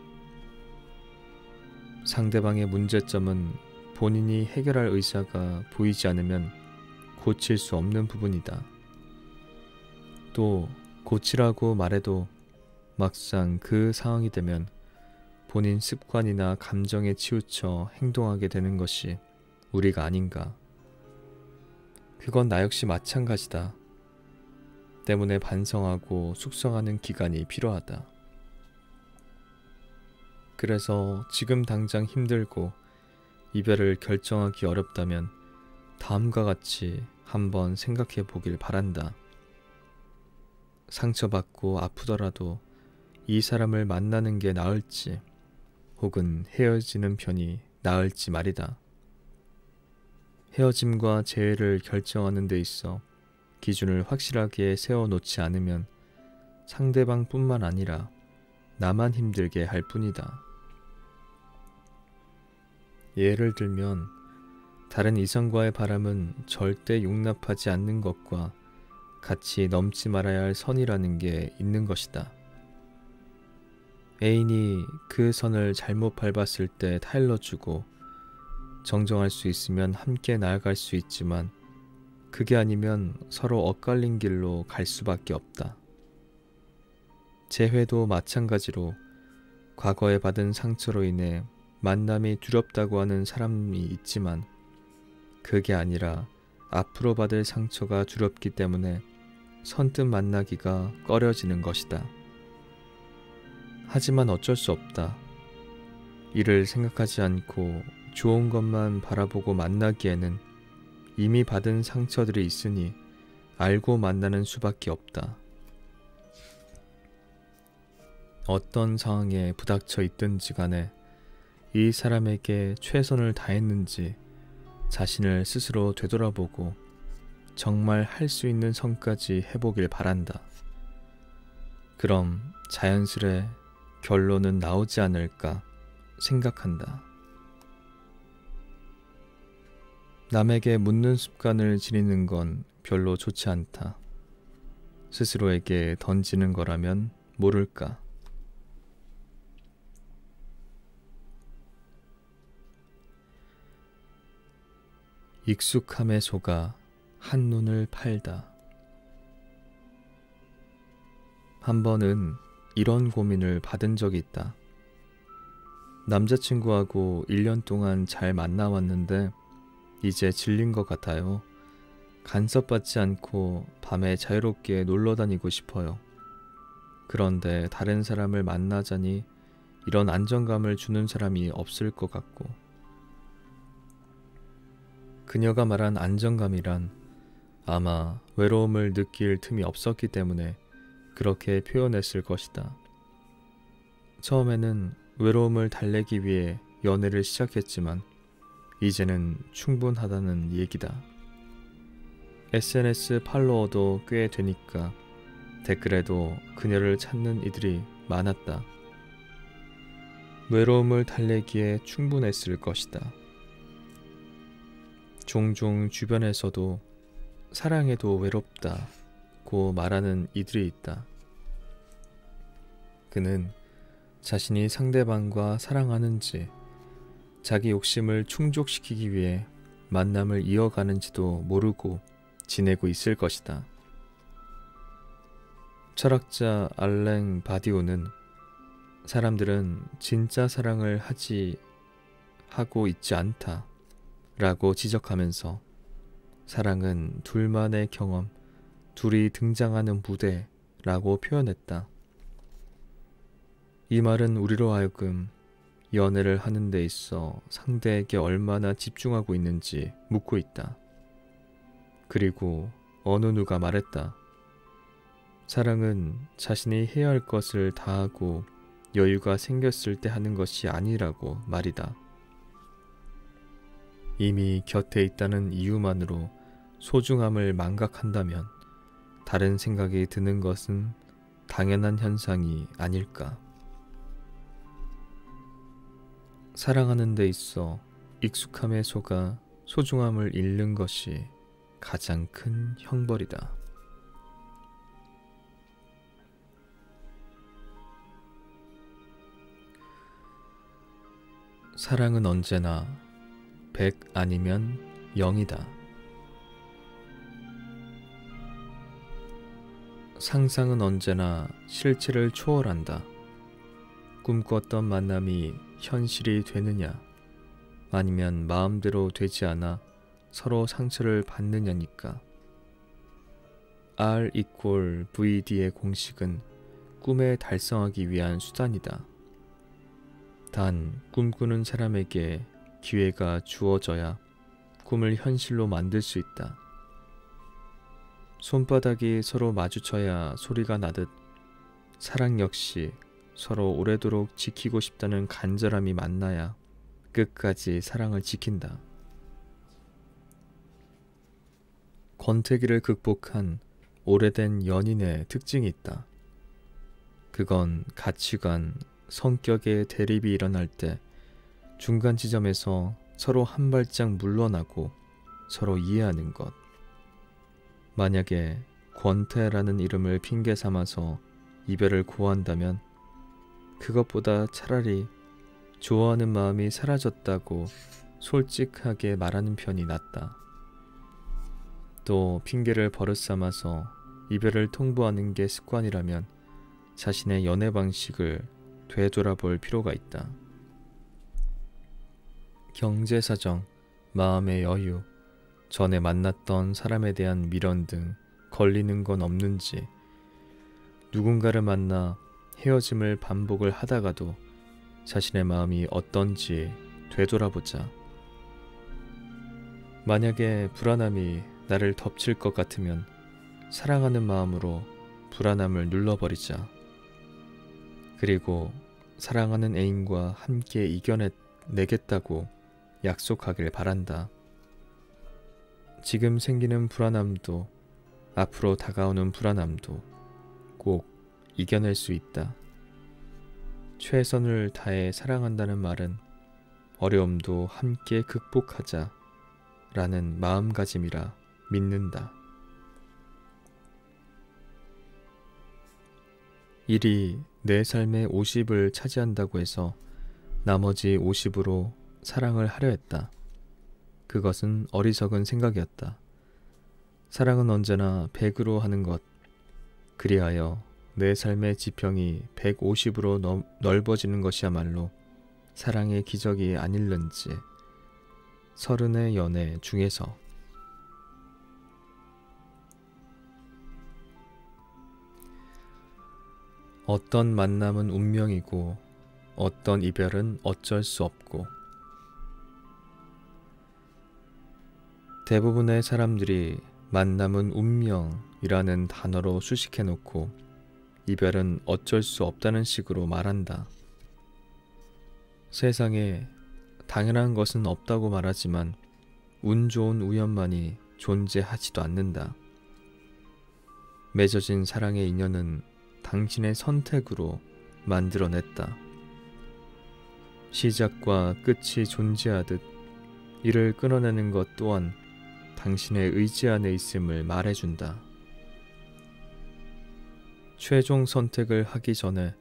상대방의 문제점은 본인이 해결할 의사가 보이지 않으면 고칠 수 없는 부분이다. 또 고치라고 말해도 막상 그 상황이 되면 본인 습관이나 감정에 치우쳐 행동하게 되는 것이 우리가 아닌가. 그건 나 역시 마찬가지다. 때문에 반성하고 숙성하는 기간이 필요하다. 그래서 지금 당장 힘들고 이별을 결정하기 어렵다면 다음과 같이 한번 생각해 보길 바란다. 상처받고 아프더라도 이 사람을 만나는 게 나을지 혹은 헤어지는 편이 나을지 말이다. 헤어짐과 재회를 결정하는 데 있어 기준을 확실하게 세워놓지 않으면 상대방뿐만 아니라 나만 힘들게 할 뿐이다. 예를 들면 다른 이성과의 바람은 절대 용납하지 않는 것과 같이 넘지 말아야 할 선이라는 게 있는 것이다. 애인이 그 선을 잘못 밟았을 때 타일러주고 정정할 수 있으면 함께 나아갈 수 있지만 그게 아니면 서로 엇갈린 길로 갈 수밖에 없다. 재회도 마찬가지로 과거에 받은 상처로 인해 만남이 두렵다고 하는 사람이 있지만 그게 아니라 앞으로 받을 상처가 두렵기 때문에 선뜻 만나기가 꺼려지는 것이다. 하지만 어쩔 수 없다. 이를 생각하지 않고 좋은 것만 바라보고 만나기에는 이미 받은 상처들이 있으니 알고 만나는 수밖에 없다. 어떤 상황에 부닥쳐 있든지 간에 이 사람에게 최선을 다했는지 자신을 스스로 되돌아보고 정말 할 수 있는 선까지 해보길 바란다. 그럼 자연스레 결론은 나오지 않을까 생각한다. 남에게 묻는 습관을 지니는 건 별로 좋지 않다. 스스로에게 던지는 거라면 모를까. 익숙함에 속아 한눈을 팔다. 한 번은 이런 고민을 받은 적이 있다. 남자친구하고 1년 동안 잘 만나왔는데 이제 질린 것 같아요. 간섭받지 않고 밤에 자유롭게 놀러 다니고 싶어요. 그런데 다른 사람을 만나자니 이런 안정감을 주는 사람이 없을 것 같고. 그녀가 말한 안정감이란 아마 외로움을 느낄 틈이 없었기 때문에 그렇게 표현했을 것이다. 처음에는 외로움을 달래기 위해 연애를 시작했지만 이제는 충분하다는 얘기다. SNS 팔로워도 꽤 되니까 댓글에도 그녀를 찾는 이들이 많았다. 외로움을 달래기에 충분했을 것이다. 종종 주변에서도 사랑해도 외롭다고 말하는 이들이 있다. 그는 자신이 상대방과 사랑하는지, 자기 욕심을 충족시키기 위해 만남을 이어가는지도 모르고 지내고 있을 것이다. 철학자 알랭 바디오는 사람들은 진짜 사랑을 하고 있지 않다 라고 지적하면서 사랑은 둘만의 경험, 둘이 등장하는 무대라고 표현했다. 이 말은 우리로 하여금 연애를 하는 데 있어 상대에게 얼마나 집중하고 있는지 묻고 있다. 그리고 어느 누가 말했다. 사랑은 자신이 해야 할 것을 다하고 여유가 생겼을 때 하는 것이 아니라고 말이다. 이미 곁에 있다는 이유만으로 소중함을 망각한다면 다른 생각이 드는 것은 당연한 현상이 아닐까. 사랑하는 데 있어 익숙함에 속아 소중함을 잃는 것이 가장 큰 형벌이다. 사랑은 언제나 100 아니면 0이다. 상상은 언제나 실체를 초월한다. 꿈꿨던 만남이 현실이 되느냐, 아니면 마음대로 되지 않아 서로 상처를 받느냐니까. R=VD의 공식은 꿈에 달성하기 위한 수단이다. 단 꿈꾸는 사람에게 기회가 주어져야 꿈을 현실로 만들 수 있다. 손바닥이 서로 마주쳐야 소리가 나듯 사랑 역시 서로 오래도록 지키고 싶다는 간절함이 만나야 끝까지 사랑을 지킨다. 권태기를 극복한 오래된 연인의 특징이 있다. 그건 가치관, 성격의 대립이 일어날 때 중간 지점에서 서로 한 발짝 물러나고 서로 이해하는 것. 만약에 권태라는 이름을 핑계 삼아서 이별을 고한다면 그것보다 차라리 좋아하는 마음이 사라졌다고 솔직하게 말하는 편이 낫다. 또 핑계를 버릇삼아서 이별을 통보하는 게 습관이라면 자신의 연애 방식을 되돌아볼 필요가 있다. 경제 사정, 마음의 여유, 전에 만났던 사람에 대한 미련 등 걸리는 건 없는지, 누군가를 만나 헤어짐을 반복을 하다가도 자신의 마음이 어떤지 되돌아보자. 만약에 불안함이 나를 덮칠 것 같으면 사랑하는 마음으로 불안함을 눌러버리자. 그리고 사랑하는 애인과 함께 이겨내겠다고 약속하길 바란다. 지금 생기는 불안함도 앞으로 다가오는 불안함도 꼭 이겨낼 수 있다. 최선을 다해 사랑한다는 말은 어려움도 함께 극복하자 라는 마음가짐이라 믿는다. 일이 내 삶의 50을 차지한다고 해서 나머지 50으로 사랑을 하려 했다. 그것은 어리석은 생각이었다. 사랑은 언제나 100으로 하는 것. 그리하여 내 삶의 지평이 150으로 넓어지는 것이야말로 사랑의 기적이 아닐는지. 30의 연애 중에서. 어떤 만남은 운명이고 어떤 이별은 어쩔 수 없고. 대부분의 사람들이 만남은 운명이라는 단어로 수식해놓고 이별은 어쩔 수 없다는 식으로 말한다. 세상에 당연한 것은 없다고 말하지만 운 좋은 우연만이 존재하지도 않는다. 맺어진 사랑의 인연은 당신의 선택으로 만들어냈다. 시작과 끝이 존재하듯 이를 끊어내는 것 또한 당신의 의지 안에 있음을 말해준다. 최종 선택을 하기 전에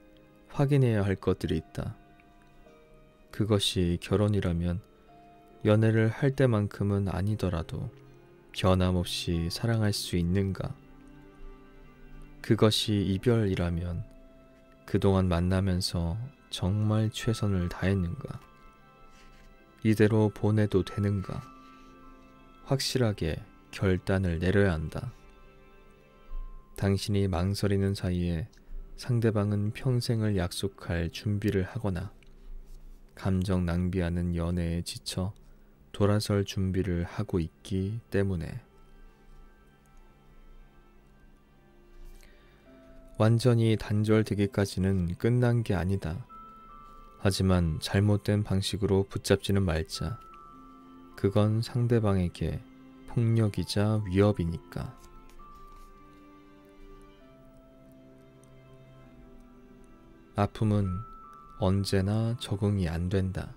확인해야 할 것들이 있다. 그것이 결혼이라면 연애를 할 때만큼은 아니더라도 변함없이 사랑할 수 있는가? 그것이 이별이라면 그동안 만나면서 정말 최선을 다했는가? 이대로 보내도 되는가? 확실하게 결단을 내려야 한다. 당신이 망설이는 사이에 상대방은 평생을 약속할 준비를 하거나 감정 낭비하는 연애에 지쳐 돌아설 준비를 하고 있기 때문에. 완전히 단절되기까지는 끝난 게 아니다. 하지만 잘못된 방식으로 붙잡지는 말자. 그건 상대방에게 폭력이자 위협이니까. 아픔은 언제나 적응이 안 된다.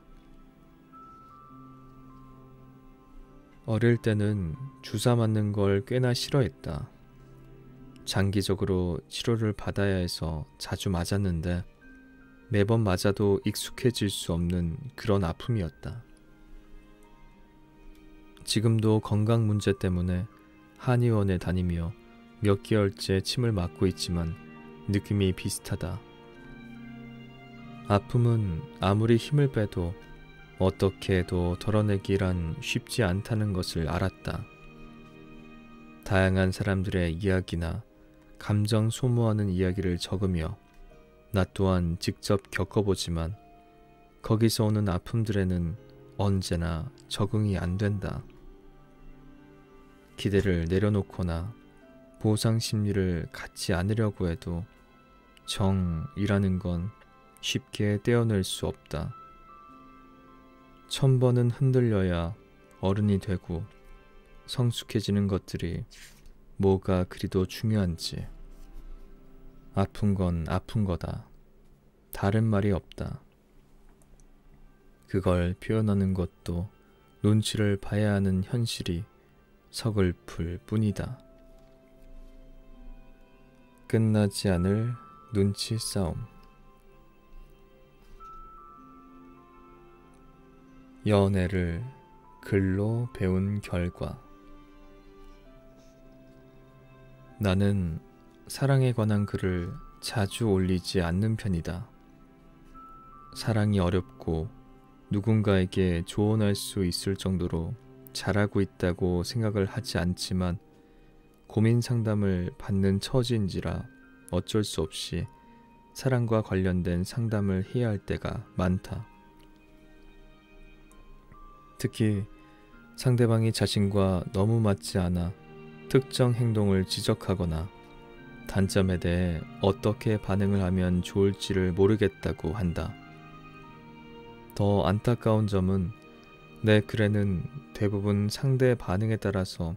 어릴 때는 주사 맞는 걸 꽤나 싫어했다. 장기적으로 치료를 받아야 해서 자주 맞았는데 매번 맞아도 익숙해질 수 없는 그런 아픔이었다. 지금도 건강 문제 때문에 한의원에 다니며 몇 개월째 침을 맞고 있지만 느낌이 비슷하다. 아픔은 아무리 힘을 빼도 어떻게 해도 덜어내기란 쉽지 않다는 것을 알았다. 다양한 사람들의 이야기나 감정 소모하는 이야기를 적으며 나 또한 직접 겪어보지만 거기서 오는 아픔들에는 언제나 적응이 안 된다. 기대를 내려놓거나 보상 심리를 갖지 않으려고 해도 정이라는 건 쉽게 떼어낼 수 없다. 1000번은 흔들려야 어른이 되고 성숙해지는 것들이 뭐가 그리도 중요한지. 아픈 건 아픈 거다. 다른 말이 없다. 그걸 표현하는 것도 눈치를 봐야 하는 현실이 서글플 뿐이다. 끝나지 않을 눈치 싸움. 연애를 글로 배운 결과. 나는 사랑에 관한 글을 자주 올리지 않는 편이다. 사랑이 어렵고 누군가에게 조언할 수 있을 정도로 잘하고 있다고 생각을 하지 않지만 고민 상담을 받는 처지인지라 어쩔 수 없이 사랑과 관련된 상담을 해야 할 때가 많다. 특히 상대방이 자신과 너무 맞지 않아 특정 행동을 지적하거나 단점에 대해 어떻게 반응을 하면 좋을지를 모르겠다고 한다. 더 안타까운 점은 내 글에는 대부분 상대의 반응에 따라서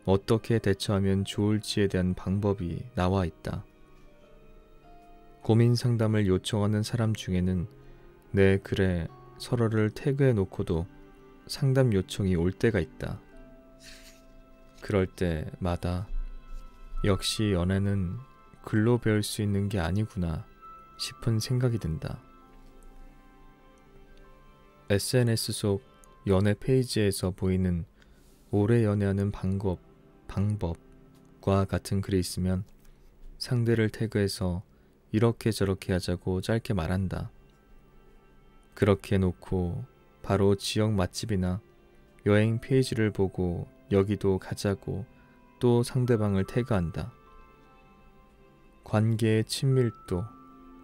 어떻게 대처하면 좋을지에 대한 방법이 나와 있다. 고민 상담을 요청하는 사람 중에는 내 글에 서로를 태그해 놓고도 상담 요청이 올 때가 있다. 그럴 때마다 역시 연애는 글로 배울 수 있는 게 아니구나 싶은 생각이 든다. SNS 속 연애 페이지에서 보이는 오래 연애하는 방법과 같은 글이 있으면 상대를 태그해서 이렇게 저렇게 하자고 짧게 말한다. 그렇게 해놓고 바로 지역 맛집이나 여행 페이지를 보고 여기도 가자고 또 상대방을 태그한다. 관계의 친밀도,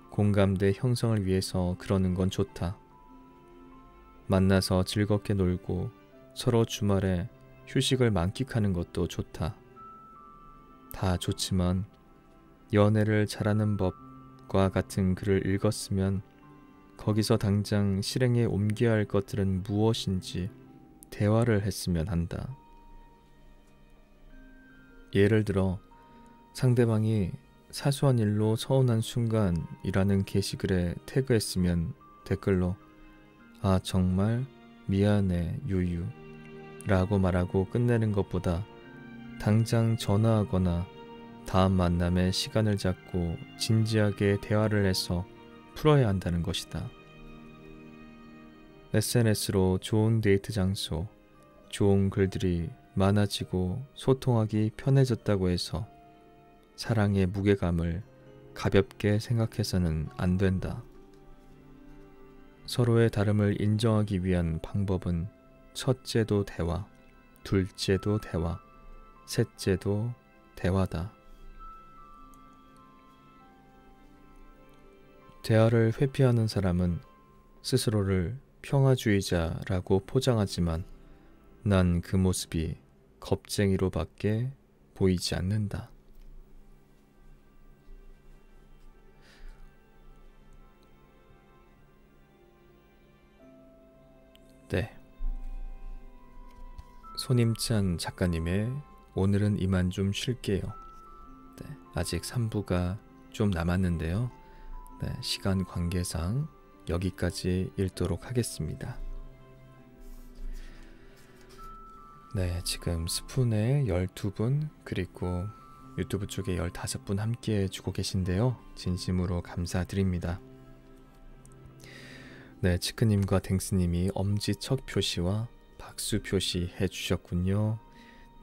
공감대 형성을 위해서 그러는 건 좋다. 만나서 즐겁게 놀고 서로 주말에 휴식을 만끽하는 것도 좋다. 다 좋지만 연애를 잘하는 법과 같은 글을 읽었으면 거기서 당장 실행에 옮겨야 할 것들은 무엇인지 대화를 했으면 한다. 예를 들어 상대방이 사소한 일로 서운한 순간이라는 게시글에 태그했으면 댓글로 아 정말 미안해 유유 라고 말하고 끝내는 것보다 당장 전화하거나 다음 만남에 시간을 잡고 진지하게 대화를 해서 풀어야 한다는 것이다. SNS로 좋은 데이트 장소, 좋은 글들이 많아지고 소통하기 편해졌다고 해서 사랑의 무게감을 가볍게 생각해서는 안 된다. 서로의 다름을 인정하기 위한 방법은 첫째도 대화, 둘째도 대화, 셋째도 대화다. 대화를 회피하는 사람은 스스로를 평화주의자라고 포장하지만 난 그 모습이 겁쟁이로밖에 보이지 않는다. 네. 손임찬 작가님의 오늘은 이만 좀 쉴게요. 네, 아직 3부가 좀 남았는데요. 네, 시간 관계상 여기까지 읽도록 하겠습니다. 네, 지금 스푼에 12분 그리고 유튜브 쪽에 15분 함께 해주고 계신데요. 진심으로 감사드립니다. 네, 치크님과 댕스님이 엄지척 표시와 박수 표시 해주셨군요.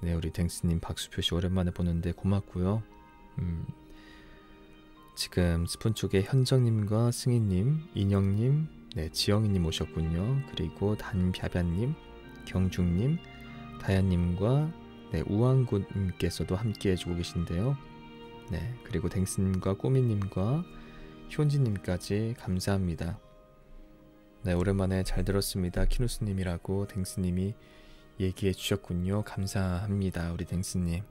네, 우리 댕스님 박수 표시 오랜만에 보는데 고맙고요. 지금 스푼 쪽에 현정님과 승희님, 인영님, 네, 지영이님 오셨군요. 그리고 단벼벼님, 경중님, 다현님과 네, 우왕군님께서도 함께 해주고 계신데요. 네, 그리고 댕스님과 꼬미님과 효은지님까지 감사합니다. 네, 오랜만에 잘 들었습니다. 키누스님이라고 댕스님이 얘기해 주셨군요. 감사합니다. 우리 댕스님.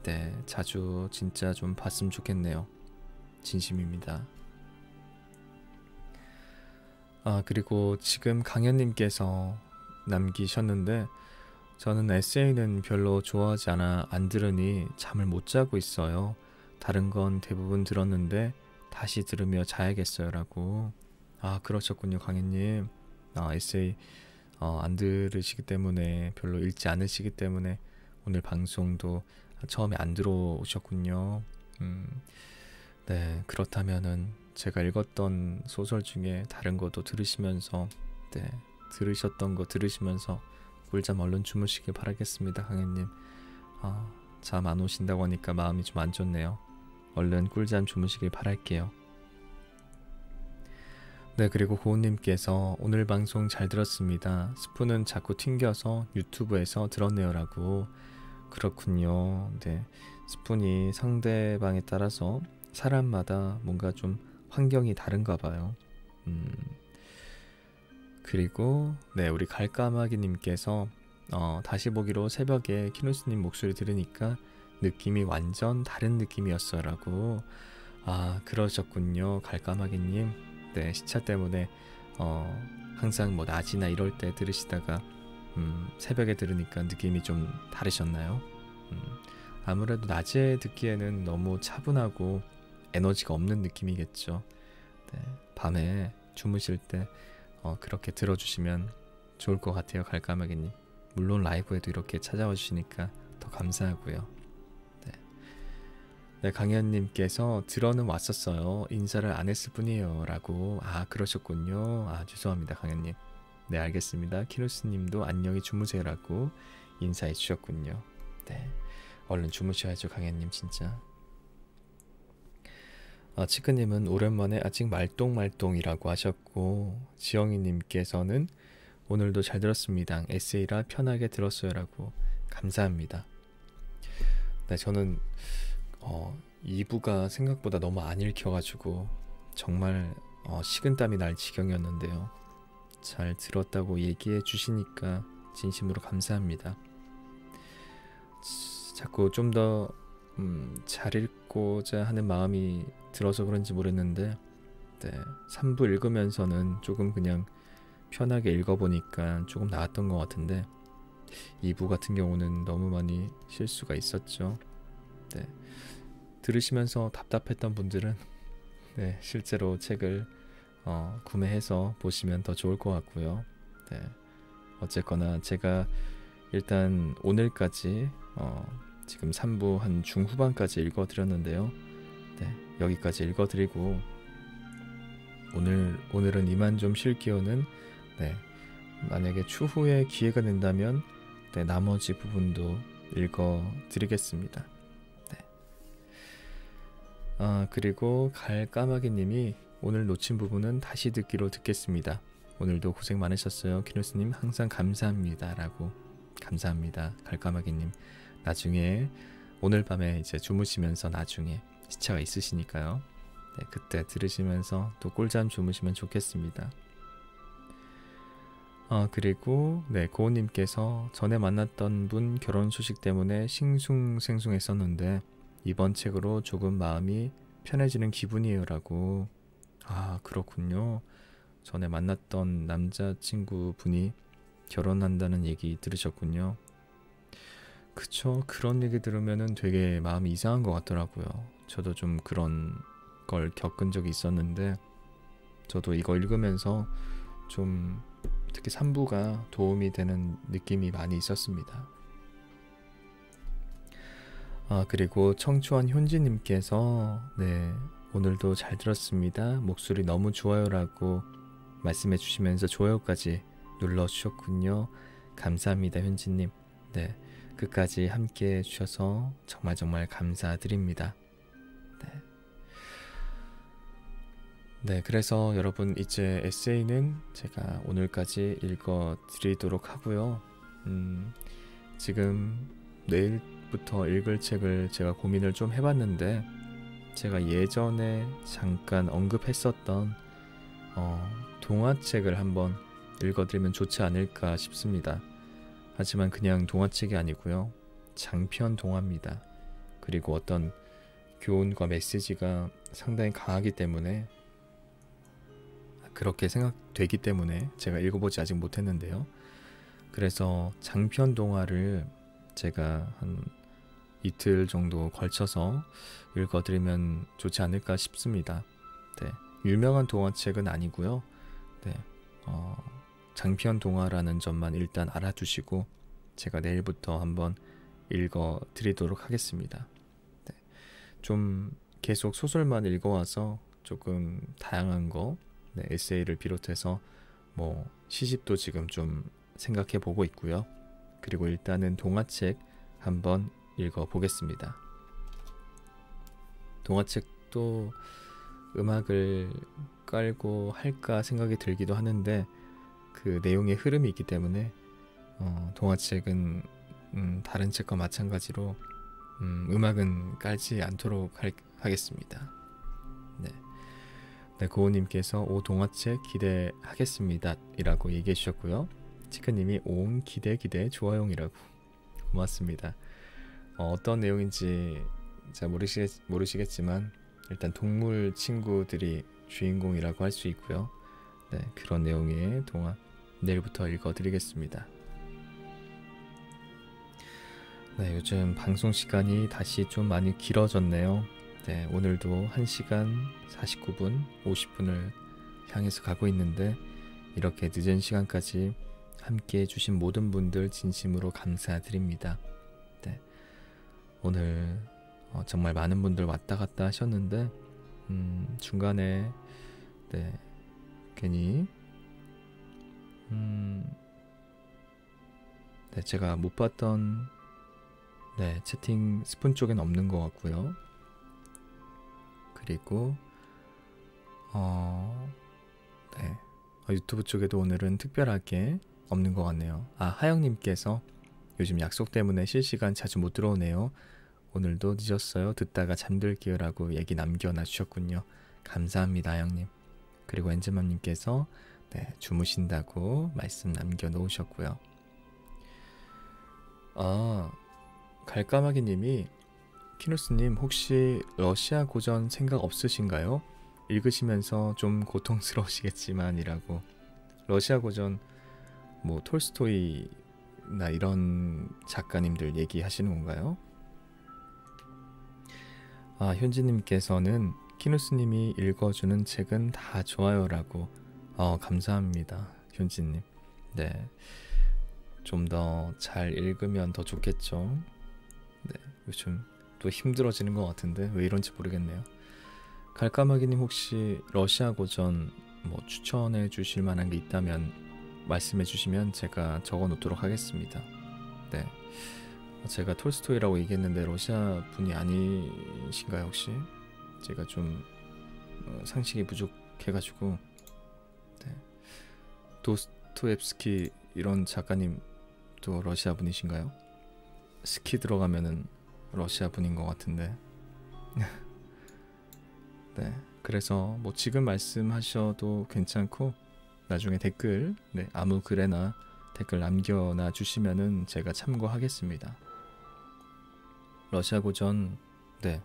네, 자주 진짜 좀 봤으면 좋겠네요. 진심입니다. 아, 그리고 지금 강현님께서 남기셨는데 저는 에세이는 별로 좋아하지 않아 안 들으니 잠을 못 자고 있어요. 다른 건 대부분 들었는데 다시 들으며 자야겠어요 라고. 아, 그러셨군요. 강현님. 에세이 안 들으시기 때문에 별로 읽지 않으시기 때문에 오늘 방송도 처음에 안 들어오셨군요. 네, 그렇다면은 제가 읽었던 소설 중에 다른 것도 들으시면서 네, 들으셨던 거 들으시면서 꿀잠 얼른 주무시길 바라겠습니다. 강현님. 잠 안 오신다고 하니까 마음이 좀 안 좋네요. 얼른 꿀잠 주무시길 바랄게요. 네, 그리고 고은님께서 오늘 방송 잘 들었습니다. 스푼은 자꾸 튕겨서 유튜브에서 들었네요 라고. 그렇군요. 네, 스푼이 상대방에 따라서 사람마다 뭔가 좀 환경이 다른가 봐요. 그리고 네, 우리 갈까마귀님께서 다시 보기로 새벽에 키누스님 목소리 들으니까 느낌이 완전 다른 느낌이었어요 라고. 아, 그러셨군요. 갈까마귀님. 네, 시차 때문에 항상 뭐 낮이나 이럴 때 들으시다가 새벽에 들으니까 느낌이 좀 다르셨나요? 아무래도 낮에 듣기에는 너무 차분하고 에너지가 없는 느낌이겠죠. 네, 밤에 주무실 때 그렇게 들어주시면 좋을 것 같아요. 갈까마귀님. 물론 라이브에도 이렇게 찾아와 주시니까 더 감사하고요. 네, 네, 강현님께서 들어는 왔었어요. 인사를 안 했을 뿐이에요 라고. 아, 그러셨군요. 아, 죄송합니다 강현님. 네, 알겠습니다. 키누스님도 안녕히 주무세요 라고 인사해 주셨군요. 네, 얼른 주무셔야죠 강현님 진짜. 치크님은 오랜만에 아직 말똥말똥이라고 하셨고, 지영이님께서는 오늘도 잘 들었습니다. 에세이라 편하게 들었어요 라고. 감사합니다. 네, 저는 2부가 생각보다 너무 안 읽혀가지고 정말 식은땀이 날 지경이었는데요. 잘 들었다고 얘기해 주시니까 진심으로 감사합니다. 자꾸 좀 더 잘 읽고자 하는 마음이 들어서 그런지 모르겠는데 네, 3부 읽으면서는 조금 그냥 편하게 읽어보니까 조금 나았던 것 같은데 2부 같은 경우는 너무 많이 실수가 있었죠. 네, 들으시면서 답답했던 분들은 네, 실제로 책을 구매해서 보시면 더 좋을 것 같고요. 네, 어쨌거나 제가 일단 오늘까지 지금 3부 한 중후반까지 읽어드렸는데요. 네, 여기까지 읽어드리고 오늘은 이만 좀 쉴게요는 네, 만약에 추후에 기회가 된다면 네, 나머지 부분도 읽어드리겠습니다. 네. 그리고 갈까마귀님이 오늘 놓친 부분은 다시 듣기로 듣겠습니다. 오늘도 고생 많으셨어요. 키누스님 항상 감사합니다. 라고 감사합니다. 갈까마귀님 나중에 오늘 밤에 이제 주무시면서 나중에 시차가 있으시니까요. 네, 그때 들으시면서 또 꿀잠 주무시면 좋겠습니다. 그리고 네, 고은님께서 전에 만났던 분 결혼 소식 때문에 싱숭생숭했었는데 이번 책으로 조금 마음이 편해지는 기분이에요. 라고. 그렇군요. 전에 만났던 남자친구 분이 결혼한다는 얘기 들으셨군요. 그쵸. 그런 얘기 들으면은 되게 마음이 이상한 것 같더라고요. 저도 좀 그런 걸 겪은 적이 있었는데 저도 이거 읽으면서 좀 특히 3부가 도움이 되는 느낌이 많이 있었습니다. 그리고 청초한 현지님께서 네, 오늘도 잘 들었습니다. 목소리 너무 좋아요. 라고 말씀해 주시면서 좋아요까지 눌러주셨군요. 감사합니다. 현지님. 네, 끝까지 함께 해주셔서 정말 감사드립니다. 네, 그래서 여러분 이제 에세이는 제가 오늘까지 읽어드리도록 하고요. 지금 내일부터 읽을 책을 제가 고민을 좀 해봤는데 제가 예전에 잠깐 언급했었던 동화책을 한번 읽어드리면 좋지 않을까 싶습니다. 하지만 그냥 동화책이 아니고요. 장편 동화입니다. 그리고 어떤 교훈과 메시지가 상당히 강하기 때문에 그렇게 생각되기 때문에 제가 읽어보지 아직 못했는데요. 그래서 장편 동화를 제가 한 이틀 정도 걸쳐서 읽어드리면 좋지 않을까 싶습니다. 네, 유명한 동화책은 아니고요. 네, 장편 동화라는 점만 일단 알아두시고 제가 내일부터 한번 읽어드리도록 하겠습니다. 네, 좀 계속 소설만 읽어와서 조금 다양한 거 네, 에세이를 비롯해서 뭐 시집도 지금 좀 생각해 보고 있고요. 그리고 일단은 동화책 한번 읽어 보겠습니다. 동화책도 음악을 깔고 할까 생각이 들기도 하는데 그 내용의 흐름이 있기 때문에 동화책은 다른 책과 마찬가지로 음악은 깔지 않도록 하겠습니다. 네, 고우님께서 오 동화책 기대하겠습니다 이라고 얘기해 주셨고요. 치크님이 옹 기대 좋아요이라고 고맙습니다. 어떤 내용인지 잘 모르시겠지만 일단 동물 친구들이 주인공이라고 할 수 있고요. 네, 그런 내용의 동화 내일부터 읽어드리겠습니다. 네, 요즘 방송 시간이 다시 좀 많이 길어졌네요. 네, 오늘도 1시간 49분 50분을 향해서 가고 있는데 이렇게 늦은 시간까지 함께 해주신 모든 분들 진심으로 감사드립니다. 네, 오늘 정말 많은 분들 왔다 갔다 하셨는데 중간에 네, 괜히 네, 제가 못 봤던 네, 채팅 스푼 쪽엔 없는 것 같고요. 그리고 네, 유튜브 쪽에도 오늘은 특별하게 없는 것 같네요. 하영님께서 요즘 약속 때문에 실시간 자주 못 들어오네요. 오늘도 늦었어요. 듣다가 잠들게요 라고 얘기 남겨놔 주셨군요. 감사합니다 하영님. 그리고 엔즈맘님께서 네, 주무신다고 말씀 남겨놓으셨고요. 갈까마귀님이 키누스님 혹시 러시아 고전 생각 없으신가요? 읽으시면서 좀 고통스러우시겠지만이라고. 러시아 고전 뭐 톨스토이나 이런 작가님들 얘기하시는 건가요? 아, 현지님께서는 키누스님이 읽어주는 책은 다 좋아요라고. 감사합니다, 현지님. 네, 좀 더 잘 읽으면 더 좋겠죠. 네, 요즘 또 힘들어지는 것 같은데 왜 이런지 모르겠네요. 갈까마귀님 혹시 러시아 고전 뭐 추천해 주실 만한 게 있다면 말씀해 주시면 제가 적어 놓도록 하겠습니다. 네, 제가 톨스토이라고 얘기했는데 러시아 분이 아니신가요 혹시? 제가 좀 상식이 부족해가지고. 네. 도스토옙스키 이런 작가님도 러시아 분이신가요? 스키 들어가면은 러시아 분인 것 같은데. 네, 그래서 뭐 지금 말씀하셔도 괜찮고 나중에 댓글, 네, 아무 글에나 댓글 남겨놔 주시면은 제가 참고하겠습니다. 러시아 고전, 네,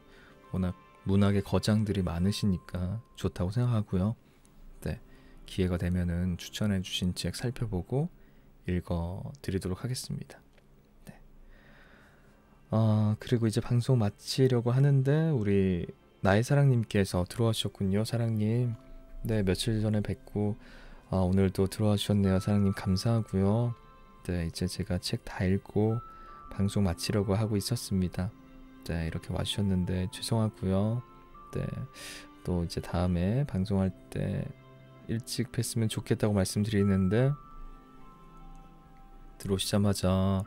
워낙 문학의 거장들이 많으시니까 좋다고 생각하고요. 네, 기회가 되면은 추천해 주신 책 살펴보고 읽어 드리도록 하겠습니다. 네. 그리고 이제 방송 마치려고 하는데 우리 나의 사랑님께서 들어와주셨군요. 사랑님, 네, 며칠 전에 뵙고 오늘도 들어와 주셨네요. 사랑님 감사하고요. 네, 이제 제가 책 다 읽고 방송 마치려고 하고 있었습니다. 네, 이렇게 와주셨는데 죄송하고요. 네, 또 이제 다음에 방송할 때 일찍 뵀으면 좋겠다고 말씀드리는데 들어오시자마자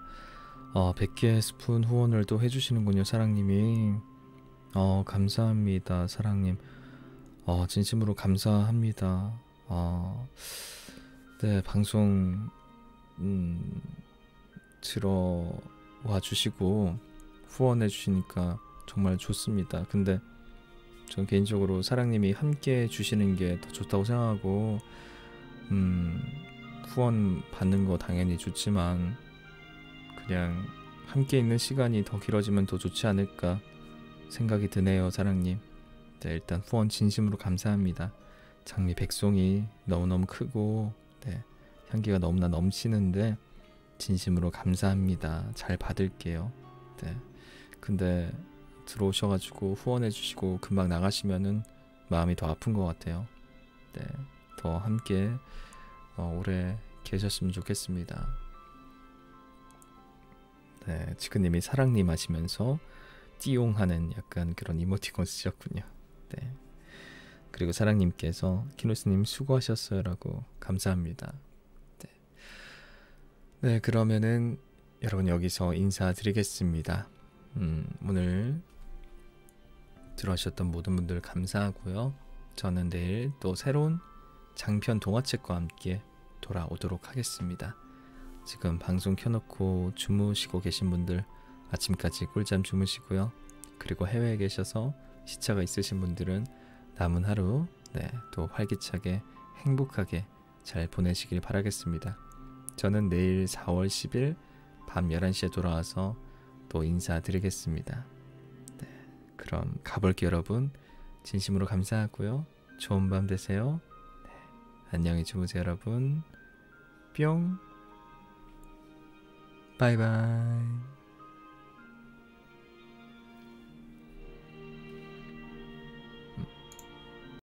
100개 스푼 후원을 또 해주시는군요. 사랑님이. 감사합니다. 사랑님. 진심으로 감사합니다. 네, 방송 들어와 주시고 후원해 주시니까 정말 좋습니다. 근데 전 개인적으로 사랑님이 함께 해주시는 게 더 좋다고 생각하고, 후원 받는 거 당연히 좋지만 그냥 함께 있는 시간이 더 길어지면 더 좋지 않을까 생각이 드네요. 사랑님. 네, 일단 후원 진심으로 감사합니다. 장미 백송이 너무너무 크고, 네, 향기가 너무나 넘치는데 진심으로 감사합니다. 잘 받을게요. 네, 근데 들어오셔가지고 후원해주시고 금방 나가시면은 마음이 더 아픈 것 같아요. 네, 더 함께 오래 계셨으면 좋겠습니다. 네, 치크님이 사랑님 하시면서 띠용하는 약간 그런 이모티콘 쓰셨군요. 네, 그리고 사랑님께서 키노스님 수고하셨어요라고. 감사합니다. 네, 네, 그러면은 여러분 여기서 인사드리겠습니다. 오늘 들어주셨던 모든 분들 감사하고요. 저는 내일 또 새로운 장편 동화책과 함께 돌아오도록 하겠습니다. 지금 방송 켜놓고 주무시고 계신 분들 아침까지 꿀잠 주무시고요. 그리고 해외에 계셔서 시차가 있으신 분들은 남은 하루, 네, 또 활기차게 행복하게 잘 보내시길 바라겠습니다. 저는 내일 4월 10일 밤 11시에 돌아와서 또 인사드리겠습니다. 네, 그럼 가볼게요. 여러분 진심으로 감사하고요. 좋은 밤 되세요. 네, 안녕히 주무세요. 여러분 뿅 바이바이.